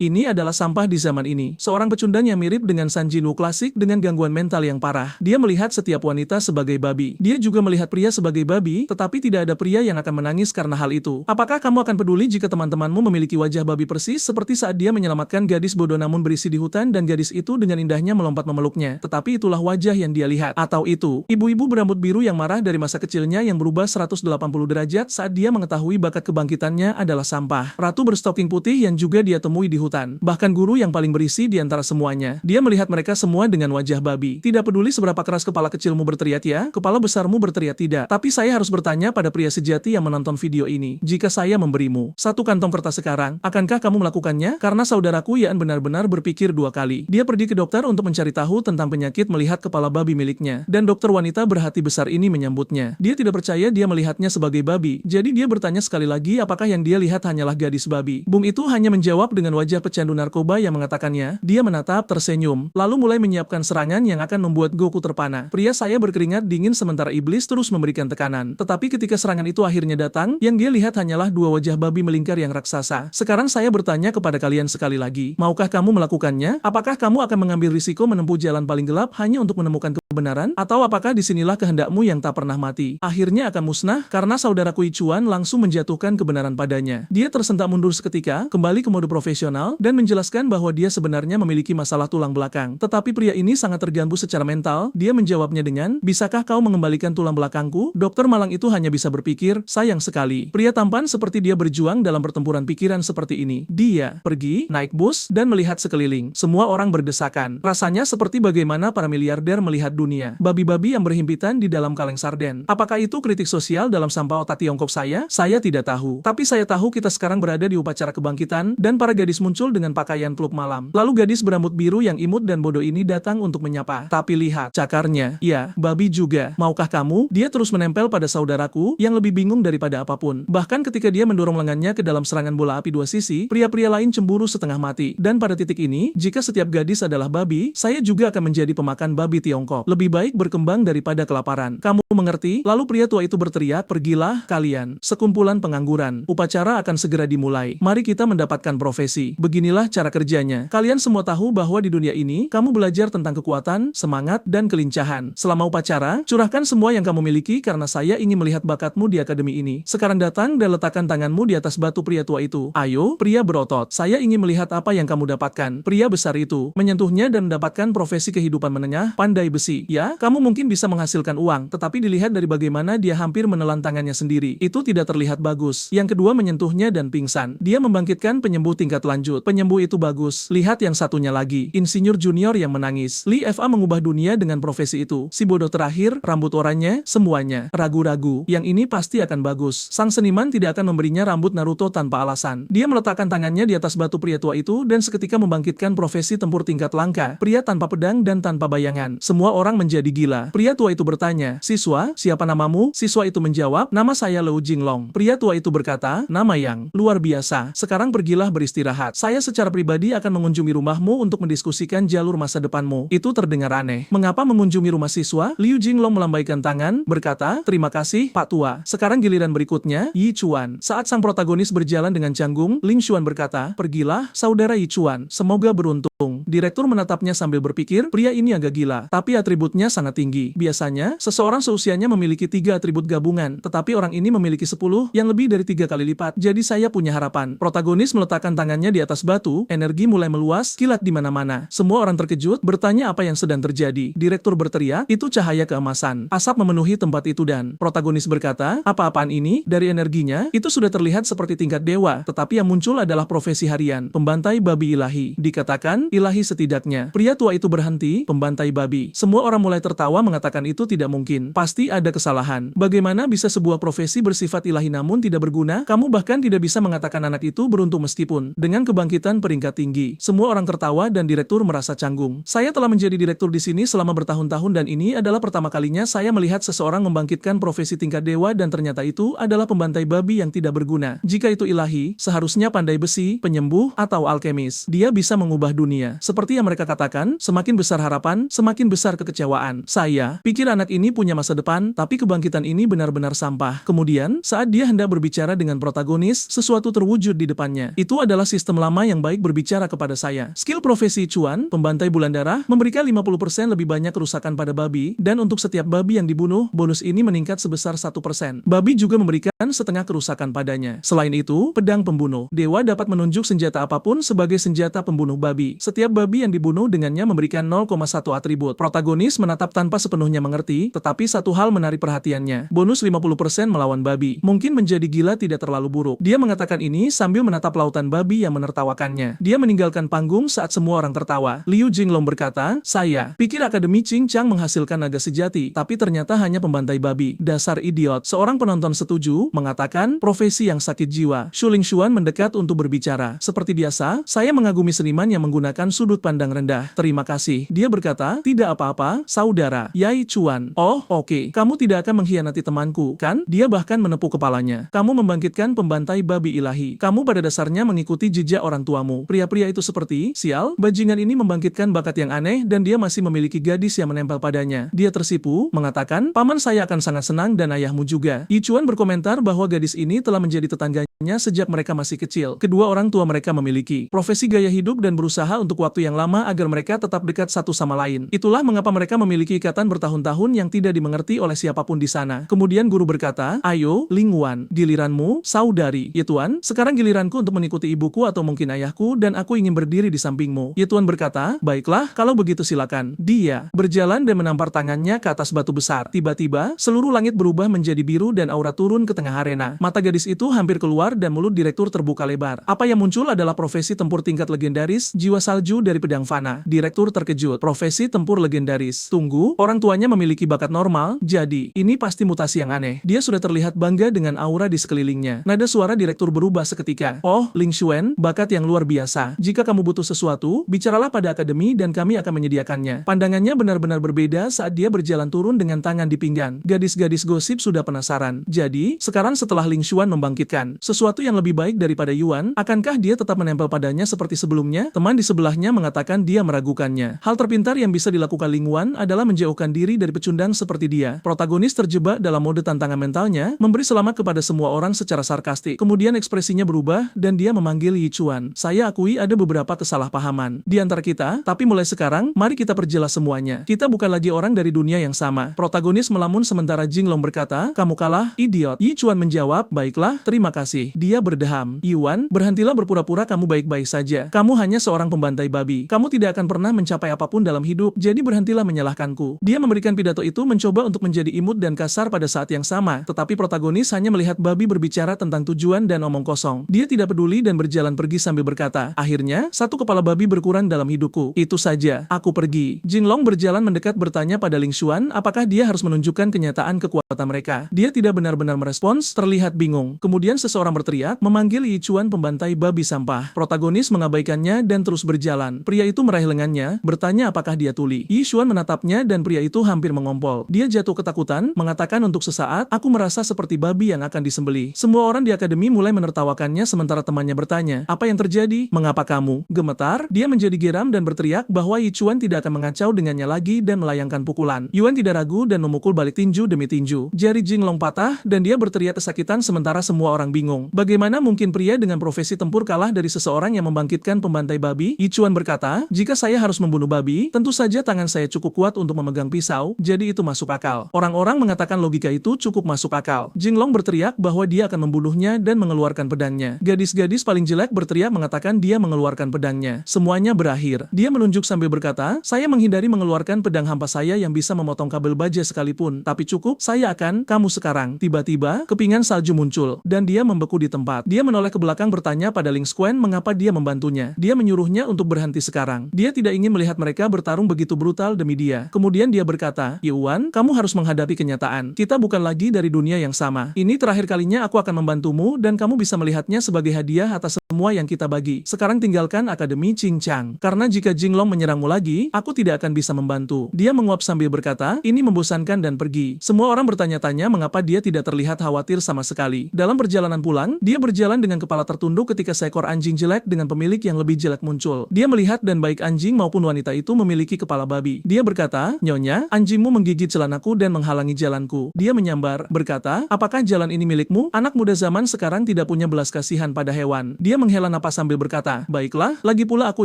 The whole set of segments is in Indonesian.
Ini adalah sampah di zaman ini. Seorang pecundang yang mirip dengan San Jinwoo klasik dengan gangguan mental yang parah. Dia melihat setiap wanita sebagai babi. Dia juga melihat pria sebagai babi, tetapi tidak ada pria yang akan menangis karena hal itu. Apakah kamu akan peduli jika teman-temanmu memiliki wajah babi persis seperti saat dia menyelamatkan gadis bodoh namun berisi di hutan dan gadis itu dengan indahnya melompat memeluknya? Tetapi itulah wajah yang dia lihat. Atau itu, ibu-ibu berambut biru yang marah dari masa kecilnya yang berubah 180 derajat saat dia mengetahui bakat kebangkitannya adalah sampah. Ratu berstoking putih yang juga dia temui di hutan. Bahkan guru yang paling berisi di antara semuanya. Dia melihat mereka semua dengan wajah babi. Tidak peduli seberapa keras kepala kecilmu berteriak ya, kepala besarmu berteriak tidak. Tapi saya harus bertanya pada pria sejati yang menonton video ini. Jika saya memberimu satu kantong kertas sekarang, akankah kamu melakukannya? Karena saudaraku Yan benar-benar berpikir dua kali. Dia pergi ke dokter untuk mencari tahu tentang penyakit melihat kepala babi miliknya. Dan dokter wanita berhati besar ini menyambutnya. Dia tidak percaya dia melihatnya sebagai babi. Jadi dia bertanya sekali lagi apakah yang dia lihat hanyalah gadis babi. Bung itu hanya menjawab dengan wajah pecandu narkoba yang mengatakannya. Dia menatap tersenyum, lalu mulai menyiapkan serangan yang akan membuat Goku terpana. Pria saya berkeringat dingin sementara iblis terus memberikan tekanan. Tetapi ketika serangan itu akhirnya datang, yang dia lihat hanyalah dua wajah babi melingkar yang raksasa. Sekarang saya bertanya kepada kalian sekali lagi, maukah kamu melakukannya? Apakah kamu akan mengambil risiko menempuh jalan paling gelap hanya untuk menemukan kebenaran? Atau apakah disinilah kehendakmu yang tak pernah mati akhirnya akan musnah? Karena saudaraku Ichuan langsung menjatuhkan kebenaran padanya. Dia tersentak mundur seketika, kembali ke mode profesional, dan menjelaskan bahwa dia sebenarnya memiliki masalah tulang belakang. Tetapi pria ini sangat terganggu secara mental. Dia menjawabnya dengan, bisakah kau mengembalikan tulang belakangku? Dokter malang itu hanya bisa berpikir, sayang sekali. Pria tampan seperti dia berjuang dalam pertempuran pikiran seperti ini. Dia pergi, naik bus, dan melihat sekeliling. Semua orang berdesakan. Rasanya seperti bagaimana para miliarder melihat dunia. Babi-babi yang berhimpitan di dalam kaleng sarden. Apakah itu kritik sosial dalam sampah otak Tiongkok saya? Saya tidak tahu. Tapi saya tahu kita sekarang berada di upacara kebangkitan, dan para gadis muncul dengan pakaian klub malam. Lalu gadis berambut biru yang imut dan bodoh ini datang untuk menyapa. Tapi lihat, cakarnya. Ya, babi juga. Maukah kamu? Dia terus menempel pada saudaraku, yang lebih bingung daripada apapun. Bahkan ketika dia mendorong lengannya ke dalam serangan bola api dua sisi, pria-pria lain cemburu setengah mati. Dan pada titik ini, jika setiap gadis adalah babi, saya juga akan menjadi pemakan babi Tiongkok. Lebih baik berkembang daripada kelaparan. Kamu mengerti? Lalu pria tua itu berteriak, pergilah, kalian. Sekumpulan pengangguran. Upacara akan segera dimulai. Mari kita mendapatkan profesi. Beginilah cara kerjanya. Kalian semua tahu bahwa di dunia ini, kamu belajar tentang kekuatan, semangat, dan kelincahan. Selama upacara, curahkan semua yang kamu miliki karena saya ingin melihat bakatmu di akademi ini. Sekarang datang dan letakkan tanganmu di atas batu pria tua itu. Ayo, pria berotot. Saya ingin melihat apa yang kamu dapatkan. Pria besar itu menyentuhnya dan mendapatkan profesi kehidupan menengah, pandai besi. Ya, kamu mungkin bisa menghasilkan uang, tetapi dilihat dari bagaimana dia hampir menelan tangannya sendiri. Itu tidak terlihat bagus. Yang kedua menyentuhnya dan pingsan. Dia membangkitkan penyembuh tingkat lanjut. Penyembuh itu bagus. Lihat yang satunya lagi. Insinyur junior yang menangis. Li FA mengubah dunia dengan profesi itu. Si bodoh terakhir, rambut oranye, semuanya. Ragu-ragu. Yang ini pasti akan bagus. Sang seniman tidak akan memberinya rambut Naruto tanpa alasan. Dia meletakkan tangannya di atas batu pria tua itu dan seketika membangkitkan profesi tempur tingkat langka. Pria tanpa pedang dan tanpa bayangan. Semua orang menjadi gila. Pria tua itu bertanya, siswa, siapa namamu? Siswa itu menjawab, nama saya Liu Jinglong. Pria tua itu berkata, nama yang luar biasa. Sekarang pergilah beristirahat. Saya secara pribadi akan mengunjungi rumahmu untuk mendiskusikan jalur masa depanmu. Itu terdengar aneh. Mengapa mengunjungi rumah siswa? Liu Jinglong melambaikan tangan, berkata, terima kasih, Pak Tua. Sekarang giliran berikutnya, Yi Chuan. Saat sang protagonis berjalan dengan canggung, Ling Xuan berkata, pergilah, saudara Yi Chuan. Semoga beruntung. Direktur menatapnya sambil berpikir, pria ini agak gila, tapi atributnya sangat tinggi. Biasanya, seseorang seusianya memiliki 3 atribut gabungan, tetapi orang ini memiliki 10, yang lebih dari 3 kali lipat. Jadi saya punya harapan. Protagonis meletakkan tangannya di atas batu, energi mulai meluas, kilat di mana-mana. Semua orang terkejut, bertanya apa yang sedang terjadi. Direktur berteriak, itu cahaya keemasan. Asap memenuhi tempat itu dan protagonis berkata, apa-apaan ini? Dari energinya, itu sudah terlihat seperti tingkat dewa, tetapi yang muncul adalah profesi harian, pembantai babi ilahi. Dikatakan, ilahi setidaknya. Pria tua itu berhenti, pembantai babi. Semua orang mulai tertawa mengatakan itu tidak mungkin. Pasti ada kesalahan. Bagaimana bisa sebuah profesi bersifat ilahi namun tidak berguna? Kamu bahkan tidak bisa mengatakan anak itu beruntung meskipun dengan kebangkitan peringkat tinggi. Semua orang tertawa dan direktur merasa canggung. Saya telah menjadi direktur di sini selama bertahun-tahun dan ini adalah pertama kalinya saya melihat seseorang membangkitkan profesi tingkat dewa dan ternyata itu adalah pembantai babi yang tidak berguna. Jika itu ilahi, seharusnya pandai besi, penyembuh, atau alkemis. Dia bisa mengubah dunia. Seperti yang mereka katakan, semakin besar harapan, semakin besar kekecewaan. Saya pikir anak ini punya masa depan, tapi kebangkitan ini benar-benar sampah. Kemudian, saat dia hendak berbicara dengan protagonis, sesuatu terwujud di depannya. Itu adalah sistem lama lama yang baik berbicara kepada saya. Skill profesi Chuan, pembantai bulan darah, memberikan 50% lebih banyak kerusakan pada babi, dan untuk setiap babi yang dibunuh, bonus ini meningkat sebesar 1%. Babi juga memberikan setengah kerusakan padanya. Selain itu, pedang pembunuh. Dewa dapat menunjuk senjata apapun sebagai senjata pembunuh babi. Setiap babi yang dibunuh dengannya memberikan 0,1 atribut. Protagonis menatap tanpa sepenuhnya mengerti, tetapi satu hal menarik perhatiannya. Bonus 50% melawan babi. Mungkin menjadi gila tidak terlalu buruk. Dia mengatakan ini sambil menatap lautan babi yang menertawakannya. Dia meninggalkan panggung saat semua orang tertawa. Liu Jinglong berkata, saya pikir Akademi Qing Chang menghasilkan naga sejati, tapi ternyata hanya pembantai babi. Dasar idiot. Seorang penonton setuju, mengatakan, profesi yang sakit jiwa. Shu Lingshuan mendekat untuk berbicara. Seperti biasa, saya mengagumi seniman yang menggunakan sudut pandang rendah. Terima kasih. Dia berkata, tidak apa-apa, saudara. Yai Chuan. Oh, oke. Kamu tidak akan mengkhianati temanku, kan? Dia bahkan menepuk kepalanya. Kamu membangkitkan pembantai babi ilahi. Kamu pada dasarnya mengikuti jejak orang tuamu. Pria-pria itu seperti, sial, bajingan ini membangkitkan bakat yang aneh dan dia masih memiliki gadis yang menempel padanya. Dia tersipu, mengatakan, paman saya akan sangat senang dan ayahmu juga. Yi Chuan berkomentar bahwa gadis ini telah menjadi tetangganya sejak mereka masih kecil. Kedua orang tua mereka memiliki profesi gaya hidup dan berusaha untuk waktu yang lama agar mereka tetap dekat satu sama lain. Itulah mengapa mereka memiliki ikatan bertahun-tahun yang tidak dimengerti oleh siapapun di sana. Kemudian guru berkata, ayo, Ling Wan, giliranmu, saudari. Ye Tuan, sekarang giliranku untuk mengikuti ibuku atau mungkin ayahku dan aku ingin berdiri di sampingmu. Ye Tuan berkata, baiklah, kalau begitu silakan. Dia berjalan dan menampar tangannya ke atas batu besar. Tiba-tiba, seluruh langit berubah menjadi biru dan aura turun ke tengah arena. Mata gadis itu hampir keluar dan mulut direktur terbuka lebar. Apa yang muncul adalah profesi tempur tingkat legendaris, jiwa salju dari pedang fana. Direktur terkejut. Profesi tempur legendaris. Tunggu, orang tuanya memiliki bakat normal, jadi, ini pasti mutasi yang aneh. Dia sudah terlihat bangga dengan aura di sekelilingnya. Nada suara direktur berubah seketika. Oh, Ling Xuan, bakat yang luar biasa. Jika kamu butuh sesuatu, bicaralah pada akademi dan kami akan menyediakannya. Pandangannya benar-benar berbeda saat dia berjalan turun dengan tangan di pinggang. Gadis-gadis gosip sudah penasaran. Jadi, sekarang setelah Ling Xuan membangkitkan sesuatu yang lebih baik daripada Yuan, akankah dia tetap menempel padanya seperti sebelumnya? Teman di sebelahnya mengatakan dia meragukannya. Hal terpintar yang bisa dilakukan Ling Wan adalah menjauhkan diri dari pecundang seperti dia. Protagonis terjebak dalam mode tantangan mentalnya, memberi selamat kepada semua orang secara sarkastik. Kemudian ekspresinya berubah dan dia memanggil Yi Chuan. Saya akui ada beberapa kesalahpahaman di antara kita, tapi mulai sekarang, mari kita perjelas semuanya. Kita bukan lagi orang dari dunia yang sama. Protagonis melamun sementara Jinglong berkata, kamu kalah, idiot. Yi Chuan menjawab, baiklah, terima kasih. Dia berdeham. Yuan, berhentilah berpura-pura kamu baik-baik saja. Kamu hanya seorang pembantai babi. Kamu tidak akan pernah mencapai apapun dalam hidup, jadi berhentilah menyalahkanku. Dia memberikan pidato itu mencoba untuk menjadi imut dan kasar pada saat yang sama, tetapi protagonis hanya melihat babi berbicara tentang tujuan dan omong kosong. Dia tidak peduli dan berjalan pergi sambil berkata, akhirnya, satu kepala babi berkurang dalam hidupku. Itu saja, aku pergi. Jinglong berjalan mendekat bertanya pada Ling Xuan, apakah dia harus menunjukkan kenyataan kekuatan mereka. Dia tidak benar-benar merespons, terlihat bingung. Kemudian seseorang berteriak, memanggil Yi Chuan pembantai babi sampah. Protagonis mengabaikannya dan terus berjalan. Pria itu meraih lengannya, bertanya apakah dia tuli. Yi Chuan menatapnya dan pria itu hampir mengompol. Dia jatuh ketakutan, mengatakan untuk sesaat, aku merasa seperti babi yang akan disembelih. Semua orang di akademi mulai menertawakannya sementara temannya bertanya, apa yang terjadi? Mengapa kamu gemetar? Dia menjadi geram dan berteriak bahwa Yi Chuan tidak akan mengacau dengannya lagi dan melayangkan pukulan. Yuan tidak ragu dan memukul balik tinju demi tinju. Jari Jinglong patah dan dia berteriak kesakitan sementara semua orang bingung. Bagaimana mungkin pria dengan profesi tempur kalah dari seseorang yang membangkitkan pembantai babi? Yi Chuan berkata, jika saya harus membunuh babi, tentu saja tangan saya cukup kuat untuk memegang pisau, jadi itu masuk akal. Orang-orang mengatakan logika itu cukup masuk akal. Jinglong berteriak bahwa dia akan membunuhnya dan mengeluarkan pedangnya. Gadis-gadis paling jelek berteriak mengatakan dia mengeluarkan pedangnya. Semuanya berakhir. Dia menunjuk sambil berkata, saya menghindari mengeluarkan pedang hampa saya yang bisa memotong kabel baja sekalipun, tapi cukup, saya akan, kamu sekarang. Tiba-tiba, kepingan salju muncul, dan dia membeku di tempat. Dia menoleh ke belakang bertanya pada Ling Xuan mengapa dia membantunya. Dia menyuruhnya untuk berhenti sekarang. Dia tidak ingin melihat mereka bertarung begitu brutal demi dia. Kemudian dia berkata, Yuan, kamu harus menghadapi kenyataan. Kita bukan lagi dari dunia yang sama. Ini terakhir kalinya aku akan membantumu dan kamu bisa melihatnya sebagai hadiah atas semua yang kita bagi. Sekarang tinggalkan Akademi Qing Chang. Karena jika Jinglong menyerangmu lagi, aku tidak akan bisa membantu. Dia menguap sambil berkata, ini membosankan dan pergi. Semua orang bertanya-tanya mengapa dia tidak terlihat khawatir sama sekali. Dalam perjalanan pulang, pulang, dia berjalan dengan kepala tertunduk ketika seekor anjing jelek dengan pemilik yang lebih jelek muncul. Dia melihat dan baik anjing maupun wanita itu memiliki kepala babi. Dia berkata, "Nyonya, anjingmu menggigit celanaku dan menghalangi jalanku." Dia menyambar, berkata, "Apakah jalan ini milikmu?" Anak muda zaman sekarang tidak punya belas kasihan pada hewan. Dia menghela napas sambil berkata, "Baiklah, lagi pula aku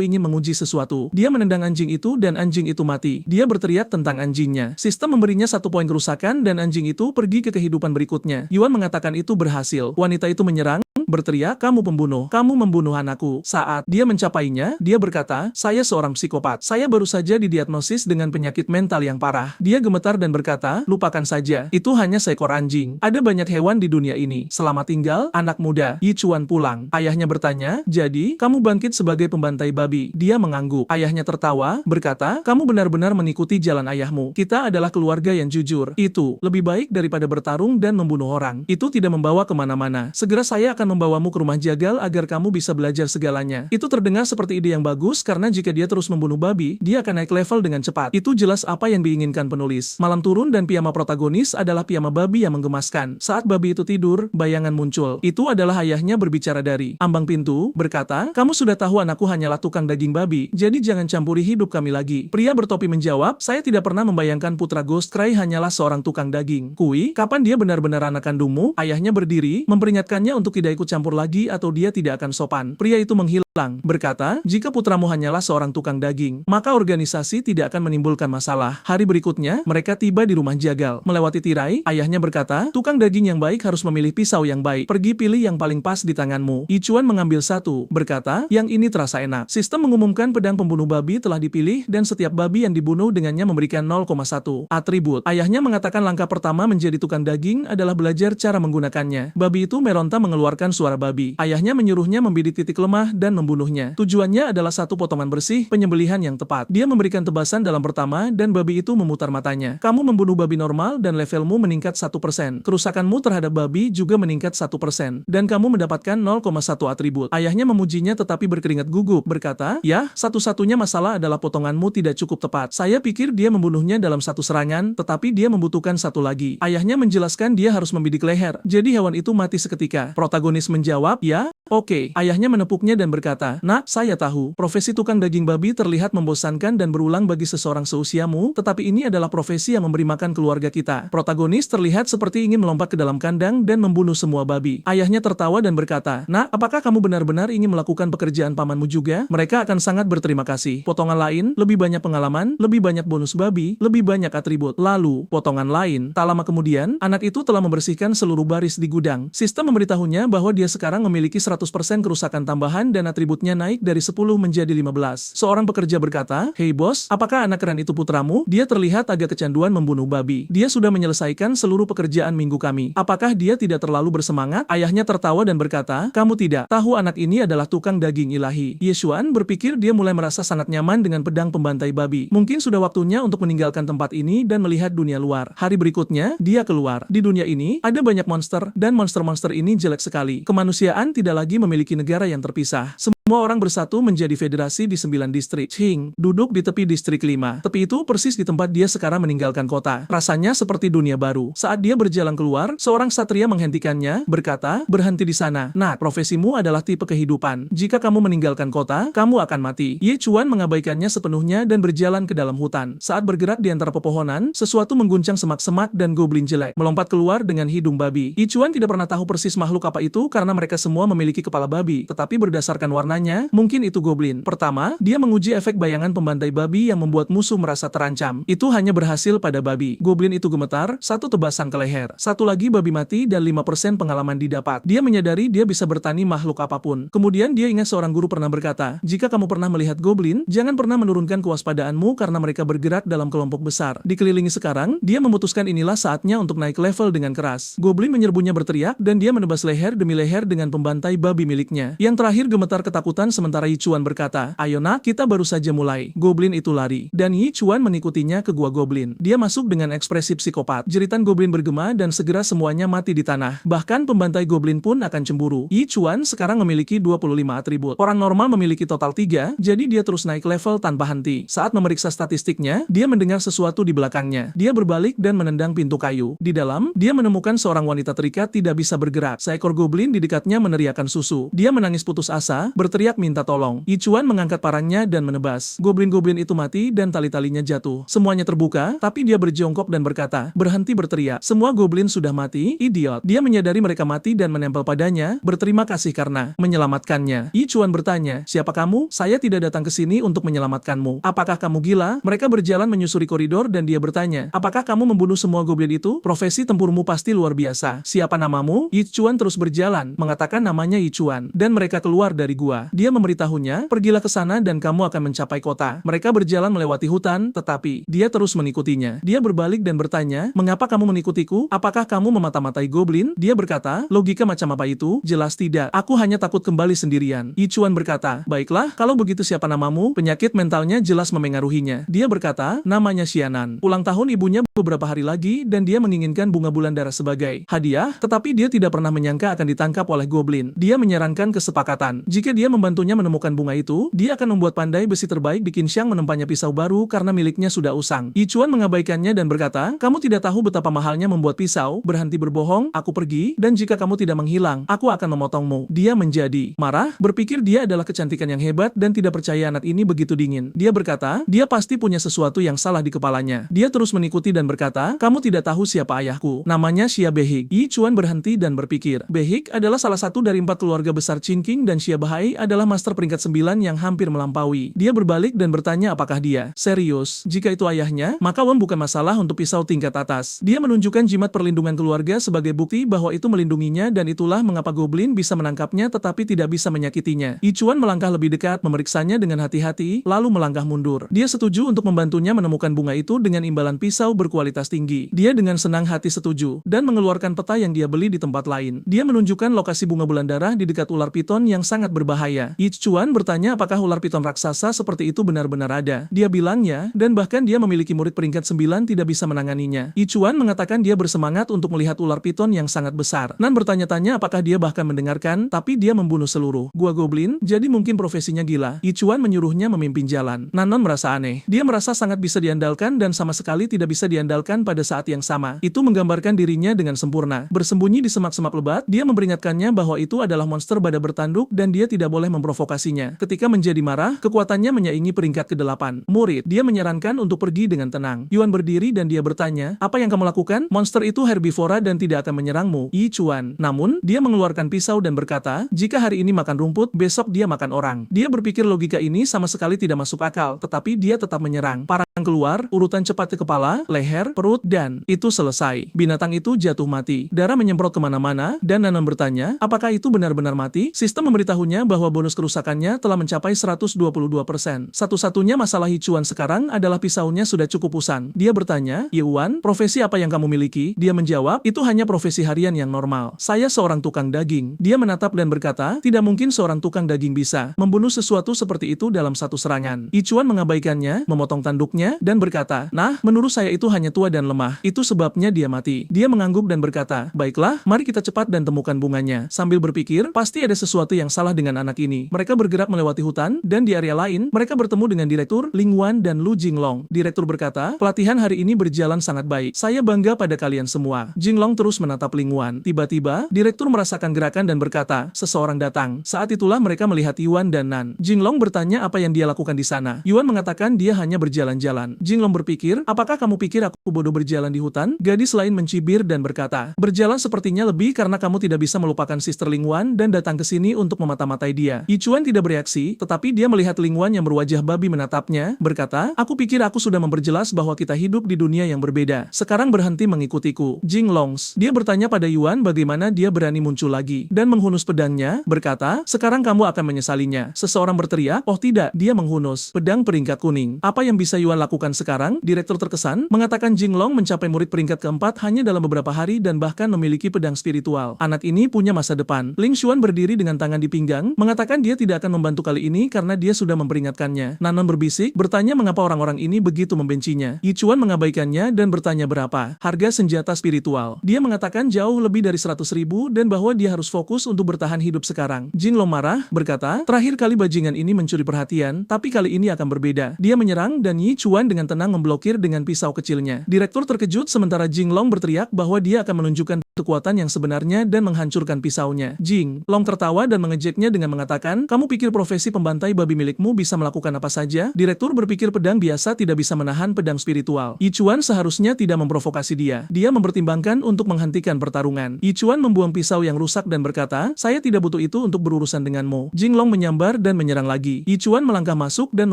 ingin menguji sesuatu." Dia menendang anjing itu dan anjing itu mati. Dia berteriak tentang anjingnya. Sistem memberinya 1 poin kerusakan dan anjing itu pergi ke kehidupan berikutnya. Yuan mengatakan itu berhasil. Wanita itu menyerang, berteriak, "Kamu pembunuh. Kamu membunuh anakku." Saat dia mencapainya, dia berkata, "Saya seorang psikopat. Saya baru saja didiagnosis dengan penyakit mental yang parah." Dia gemetar dan berkata, "Lupakan saja. Itu hanya seekor anjing. Ada banyak hewan di dunia ini. Selamat tinggal, anak muda." Yichuan pulang. Ayahnya bertanya, "Jadi, kamu bangkit sebagai pembantai babi?" Dia mengangguk. Ayahnya tertawa, berkata, "Kamu benar-benar mengikuti jalan ayahmu. Kita adalah keluarga yang jujur. Itu lebih baik daripada bertarung dan membunuh orang. Itu tidak membawa kemana-mana. Segera saya akan membawamu ke rumah jagal agar kamu bisa belajar segalanya." Itu terdengar seperti ide yang bagus karena jika dia terus membunuh babi, dia akan naik level dengan cepat. Itu jelas apa yang diinginkan penulis. Malam turun dan piyama protagonis adalah piyama babi yang menggemaskan. Saat babi itu tidur, bayangan muncul. Itu adalah ayahnya berbicara dari ambang pintu, berkata, "Kamu sudah tahu anakku hanyalah tukang daging babi, jadi jangan campuri hidup kami lagi." Pria bertopi menjawab, "Saya tidak pernah membayangkan putra Ghost Cry hanyalah seorang tukang daging." "Kui, kapan dia benar-benar anak kandungmu?" Ayahnya berdiri, memperingatkannya untuk tidak ikut campur lagi atau dia tidak akan sopan. Pria itu menghilang, berkata, "Jika putramu hanyalah seorang tukang daging, maka organisasi tidak akan menimbulkan masalah." Hari berikutnya, mereka tiba di rumah jagal. Melewati tirai, ayahnya berkata, "Tukang daging yang baik harus memilih pisau yang baik. Pergi pilih yang paling pas di tanganmu." Yichuan mengambil satu, berkata, "Yang ini terasa enak." Sistem mengumumkan pedang pembunuh babi telah dipilih dan setiap babi yang dibunuh dengannya memberikan 0,1 atribut. Ayahnya mengatakan langkah pertama menjadi tukang daging adalah belajar cara menggunakannya. Babi itu meronta mengeluarkan suara babi. Ayahnya menyuruhnya membidik titik lemah dan membunuhnya. Tujuannya adalah satu potongan bersih, penyembelihan yang tepat. Dia memberikan tebasan dalam pertama dan babi itu memutar matanya. "Kamu membunuh babi normal dan levelmu meningkat 1%. Kerusakanmu terhadap babi juga meningkat 1%. Dan kamu mendapatkan 0,1 atribut." Ayahnya memujinya tetapi berkeringat gugup, berkata, "Ya, satu-satunya masalah adalah potonganmu tidak cukup tepat. Saya pikir dia membunuhnya dalam satu serangan, tetapi dia membutuhkan satu lagi." Ayahnya menjelaskan dia harus membidik leher, jadi hewan itu mati seketika. Protagonis menjawab, "Ya, oke." Ayahnya menepuknya dan berkata, "Nak, saya tahu, profesi tukang daging babi terlihat membosankan dan berulang bagi seseorang seusiamu, tetapi ini adalah profesi yang memberi makan keluarga kita." Protagonis terlihat seperti ingin melompat ke dalam kandang dan membunuh semua babi. Ayahnya tertawa dan berkata, "Nak, apakah kamu benar-benar ingin melakukan pekerjaan pamanmu juga? Mereka akan sangat berterima kasih." Potongan lain, lebih banyak pengalaman, lebih banyak bonus babi, lebih banyak atribut. Lalu, potongan lain, tak lama kemudian, anak itu telah membersihkan seluruh baris di gudang. Sistem memberitahunya bahwa dia sekarang memiliki 100% kerusakan tambahan dan atributnya naik dari 10 menjadi 15. Seorang pekerja berkata, "Hei bos, apakah anak keren itu putramu? Dia terlihat agak kecanduan membunuh babi. Dia sudah menyelesaikan seluruh pekerjaan minggu kami. Apakah dia tidak terlalu bersemangat?" Ayahnya tertawa dan berkata, "Kamu tidak tahu anak ini adalah tukang daging ilahi." Yichuan berpikir dia mulai merasa sangat nyaman dengan pedang pembantai babi. Mungkin sudah waktunya untuk meninggalkan tempat ini dan melihat dunia luar. Hari berikutnya, dia keluar. Di dunia ini, ada banyak monster, dan monster-monster ini jelek sekali. Kemanusiaan tidak lagi memiliki negara yang terpisah. Semua orang bersatu menjadi federasi di 9 distrik. Ching duduk di tepi distrik 5. Tepi itu persis di tempat dia sekarang meninggalkan kota. Rasanya seperti dunia baru. Saat dia berjalan keluar, seorang satria menghentikannya, berkata, "Berhenti di sana. Nah, profesimu adalah tipe kehidupan. Jika kamu meninggalkan kota, kamu akan mati." Yichuan mengabaikannya sepenuhnya dan berjalan ke dalam hutan. Saat bergerak di antara pepohonan, sesuatu mengguncang semak-semak dan goblin jelek melompat keluar dengan hidung babi. Yichuan tidak pernah tahu persis makhluk apa itu karena mereka semua memiliki kepala babi, tetapi berdasarkan warna mungkin itu goblin. Pertama, dia menguji efek bayangan pembantai babi yang membuat musuh merasa terancam. Itu hanya berhasil pada babi. Goblin itu gemetar, satu tebasan ke leher. Satu lagi babi mati dan 5% pengalaman didapat. Dia menyadari dia bisa bertani makhluk apapun. Kemudian dia ingat seorang guru pernah berkata, "Jika kamu pernah melihat goblin, jangan pernah menurunkan kewaspadaanmu karena mereka bergerak dalam kelompok besar." Dikelilingi sekarang, dia memutuskan inilah saatnya untuk naik level dengan keras. Goblin menyerbunya berteriak dan dia menebas leher demi leher dengan pembantai babi miliknya. Yang terakhir gemetar ketakutan ketakutan sementara Yichuan berkata, "Ayo nak, kita baru saja mulai." Goblin itu lari, dan Yichuan mengikutinya ke gua goblin. Dia masuk dengan ekspresi psikopat. Jeritan goblin bergema dan segera semuanya mati di tanah. Bahkan pembantai goblin pun akan cemburu. Yichuan sekarang memiliki 25 atribut. Orang normal memiliki total 3, jadi dia terus naik level tanpa henti. Saat memeriksa statistiknya, dia mendengar sesuatu di belakangnya. Dia berbalik dan menendang pintu kayu. Di dalam, dia menemukan seorang wanita terikat tidak bisa bergerak. Seekor goblin di dekatnya meneriakkan susu. Dia menangis putus asa, berteriak minta tolong. Yichuan mengangkat parangnya dan menebas. Goblin-goblin itu mati dan tali-talinya jatuh. Semuanya terbuka, tapi dia berjongkok dan berkata, "Berhenti berteriak. Semua goblin sudah mati, idiot." Dia menyadari mereka mati dan menempel padanya, berterima kasih karena menyelamatkannya. Yichuan bertanya, "Siapa kamu? Saya tidak datang ke sini untuk menyelamatkanmu. Apakah kamu gila?" Mereka berjalan menyusuri koridor dan dia bertanya, "Apakah kamu membunuh semua goblin itu? Profesi tempurmu pasti luar biasa. Siapa namamu?" Yichuan terus berjalan, mengatakan namanya Yichuan, dan mereka keluar dari gua. Dia memberitahunya, "Pergilah ke sana dan kamu akan mencapai kota." Mereka berjalan melewati hutan, tetapi dia terus mengikutinya. Dia berbalik dan bertanya, "Mengapa kamu mengikutiku? Apakah kamu memata-matai goblin?" Dia berkata, "Logika macam apa itu? Jelas tidak. Aku hanya takut kembali sendirian." Yichuan berkata, "Baiklah, kalau begitu siapa namamu?" Penyakit mentalnya jelas memengaruhinya. Dia berkata, "Namanya Xianan. Ulang tahun ibunya beberapa hari lagi dan dia menginginkan bunga bulan darah sebagai hadiah, tetapi dia tidak pernah menyangka akan ditangkap oleh goblin. Dia menyarankan kesepakatan. Jika dia membantunya menemukan bunga itu, dia akan membuat pandai besi terbaik di Qinxiang menempanya pisau baru karena miliknya sudah usang." Yichuan mengabaikannya dan berkata, "Kamu tidak tahu betapa mahalnya membuat pisau. Berhenti berbohong, aku pergi, dan jika kamu tidak menghilang, aku akan memotongmu." Dia menjadi marah, berpikir dia adalah kecantikan yang hebat dan tidak percaya anak ini begitu dingin. Dia berkata, dia pasti punya sesuatu yang salah di kepalanya. Dia terus mengikuti dan berkata, "Kamu tidak tahu siapa ayahku. Namanya Xia Behik." Yichuan berhenti dan berpikir. Behik adalah salah satu dari 4 keluarga besar Qingqing dan Xia Bahai adalah master peringkat 9 yang hampir melampaui. Dia berbalik dan bertanya apakah dia serius. Jika itu ayahnya, maka bukan masalah untuk pisau tingkat atas. Dia menunjukkan jimat perlindungan keluarga sebagai bukti bahwa itu melindunginya dan itulah mengapa goblin bisa menangkapnya tetapi tidak bisa menyakitinya. Yichuan melangkah lebih dekat, memeriksanya dengan hati-hati, lalu melangkah mundur. Dia setuju untuk membantunya menemukan bunga itu dengan imbalan pisau berkualitas tinggi. Dia dengan senang hati setuju, dan mengeluarkan peta yang dia beli di tempat lain. Dia menunjukkan lokasi bunga bulan darah di dekat ular piton yang sangat berbahaya. Yichuan bertanya apakah ular piton raksasa seperti itu benar-benar ada. Dia bilangnya, dan bahkan dia memiliki murid peringkat 9 tidak bisa menanganinya. Yichuan mengatakan dia bersemangat untuk melihat ular piton yang sangat besar. Nan bertanya-tanya apakah dia bahkan mendengarkan, tapi dia membunuh seluruh gua goblin, jadi mungkin profesinya gila. Yichuan menyuruhnya memimpin jalan. Nanon merasa aneh. Dia merasa sangat bisa diandalkan dan sama sekali tidak bisa diandalkan pada saat yang sama. Itu menggambarkan dirinya dengan sempurna. Bersembunyi di semak-semak lebat, dia memperingatkannya bahwa itu adalah monster badak bertanduk dan dia tidak boleh memprovokasinya. Ketika menjadi marah, kekuatannya menyaingi peringkat ke-8. Murid, dia menyarankan untuk pergi dengan tenang. Yuan berdiri dan dia bertanya, "Apa yang kamu lakukan? Monster itu herbivora dan tidak akan menyerangmu." Yichuan. Namun, dia mengeluarkan pisau dan berkata, "Jika hari ini makan rumput, besok dia makan orang." Dia berpikir logika ini sama sekali tidak masuk akal, tetapi dia tetap menyerang. Parang keluar, urutan cepat ke kepala, leher, perut, dan itu selesai. Binatang itu jatuh mati. Darah menyemprot kemana-mana, dan Nanon bertanya, apakah itu benar-benar mati? Sistem memberitahunya bahwa bonus kerusakannya telah mencapai 122%. Satu-satunya masalah Yichuan sekarang adalah pisaunya sudah cukup usang. Dia bertanya, "Yuan, profesi apa yang kamu miliki?" Dia menjawab, "Itu hanya profesi harian yang normal. Saya seorang tukang daging." Dia menatap dan berkata, "Tidak mungkin seorang tukang daging bisa membunuh sesuatu seperti itu dalam satu serangan." Yichuan mengabaikannya, memotong tanduknya, dan berkata, "Nah, menurut saya itu hanya tua dan lemah. Itu sebabnya dia mati." Dia mengangguk dan berkata, "Baiklah, mari kita cepat dan temukan bunganya." Sambil berpikir, pasti ada sesuatu yang salah dengan anak ini. Mereka bergerak melewati hutan, dan di area lain, mereka bertemu dengan Direktur Ling Wan dan Lu Jinglong. Direktur berkata, "Pelatihan hari ini berjalan sangat baik. Saya bangga pada kalian semua." Jinglong terus menatap Ling Wan. Tiba-tiba, Direktur merasakan gerakan dan berkata, "Seseorang datang." Saat itulah mereka melihat Yuan dan Nan. Jinglong bertanya apa yang dia lakukan di sana. Yuan mengatakan dia hanya berjalan-jalan. Jinglong berpikir, "Apakah kamu pikir aku bodoh berjalan di hutan?" Gadis lain mencibir dan berkata, "Berjalan sepertinya lebih karena kamu tidak bisa melupakan Sister Ling Wan dan datang ke sini untuk memata-matai dia." Yichuan tidak bereaksi, tetapi dia melihat Ling Wan yang berwajah babi menatapnya, berkata, "Aku pikir aku sudah memperjelas bahwa kita hidup di dunia yang berbeda. Sekarang berhenti mengikutiku." Jinglongs. Dia bertanya pada Yuan bagaimana dia berani muncul lagi, dan menghunus pedangnya, berkata, "Sekarang kamu akan menyesalinya." Seseorang berteriak, "Oh tidak, dia menghunus pedang peringkat kuning." Apa yang bisa Yuan lakukan sekarang? Direktur terkesan, mengatakan Jinglong mencapai murid peringkat keempat hanya dalam beberapa hari dan bahkan memiliki pedang spiritual. Anak ini punya masa depan. Ling Xuan berdiri dengan tangan di pinggang, mengatakan dia tidak akan membantu kali ini karena dia sudah memperingatkannya. Nanon berbisik, bertanya mengapa orang-orang ini begitu membencinya. Yi Chuan mengabaikannya dan bertanya berapa harga senjata spiritual. Dia mengatakan jauh lebih dari 100.000 dan bahwa dia harus fokus untuk bertahan hidup sekarang. Jinglong marah, berkata, terakhir kali bajingan ini mencuri perhatian, tapi kali ini akan berbeda. Dia menyerang dan Yi Chuan dengan tenang memblokir dengan pisau kecilnya. Direktur terkejut sementara Jinglong berteriak bahwa dia akan menunjukkan kekuatan yang sebenarnya dan menghancurkan pisaunya. Jinglong tertawa dan mengejeknya dengan mengatakan, kamu pikir profesi pembantai babi milikmu bisa melakukan apa saja? Direktur berpikir pedang biasa tidak bisa menahan pedang spiritual. Yi Chuan seharusnya tidak memprovokasi dia. Dia mempertimbangkan untuk menghentikan pertarungan. Yi Chuan membuang pisau yang rusak dan berkata, saya tidak butuh itu untuk berurusan denganmu. Jinglong menyambar dan menyerang lagi. Yi Chuan melangkah masuk dan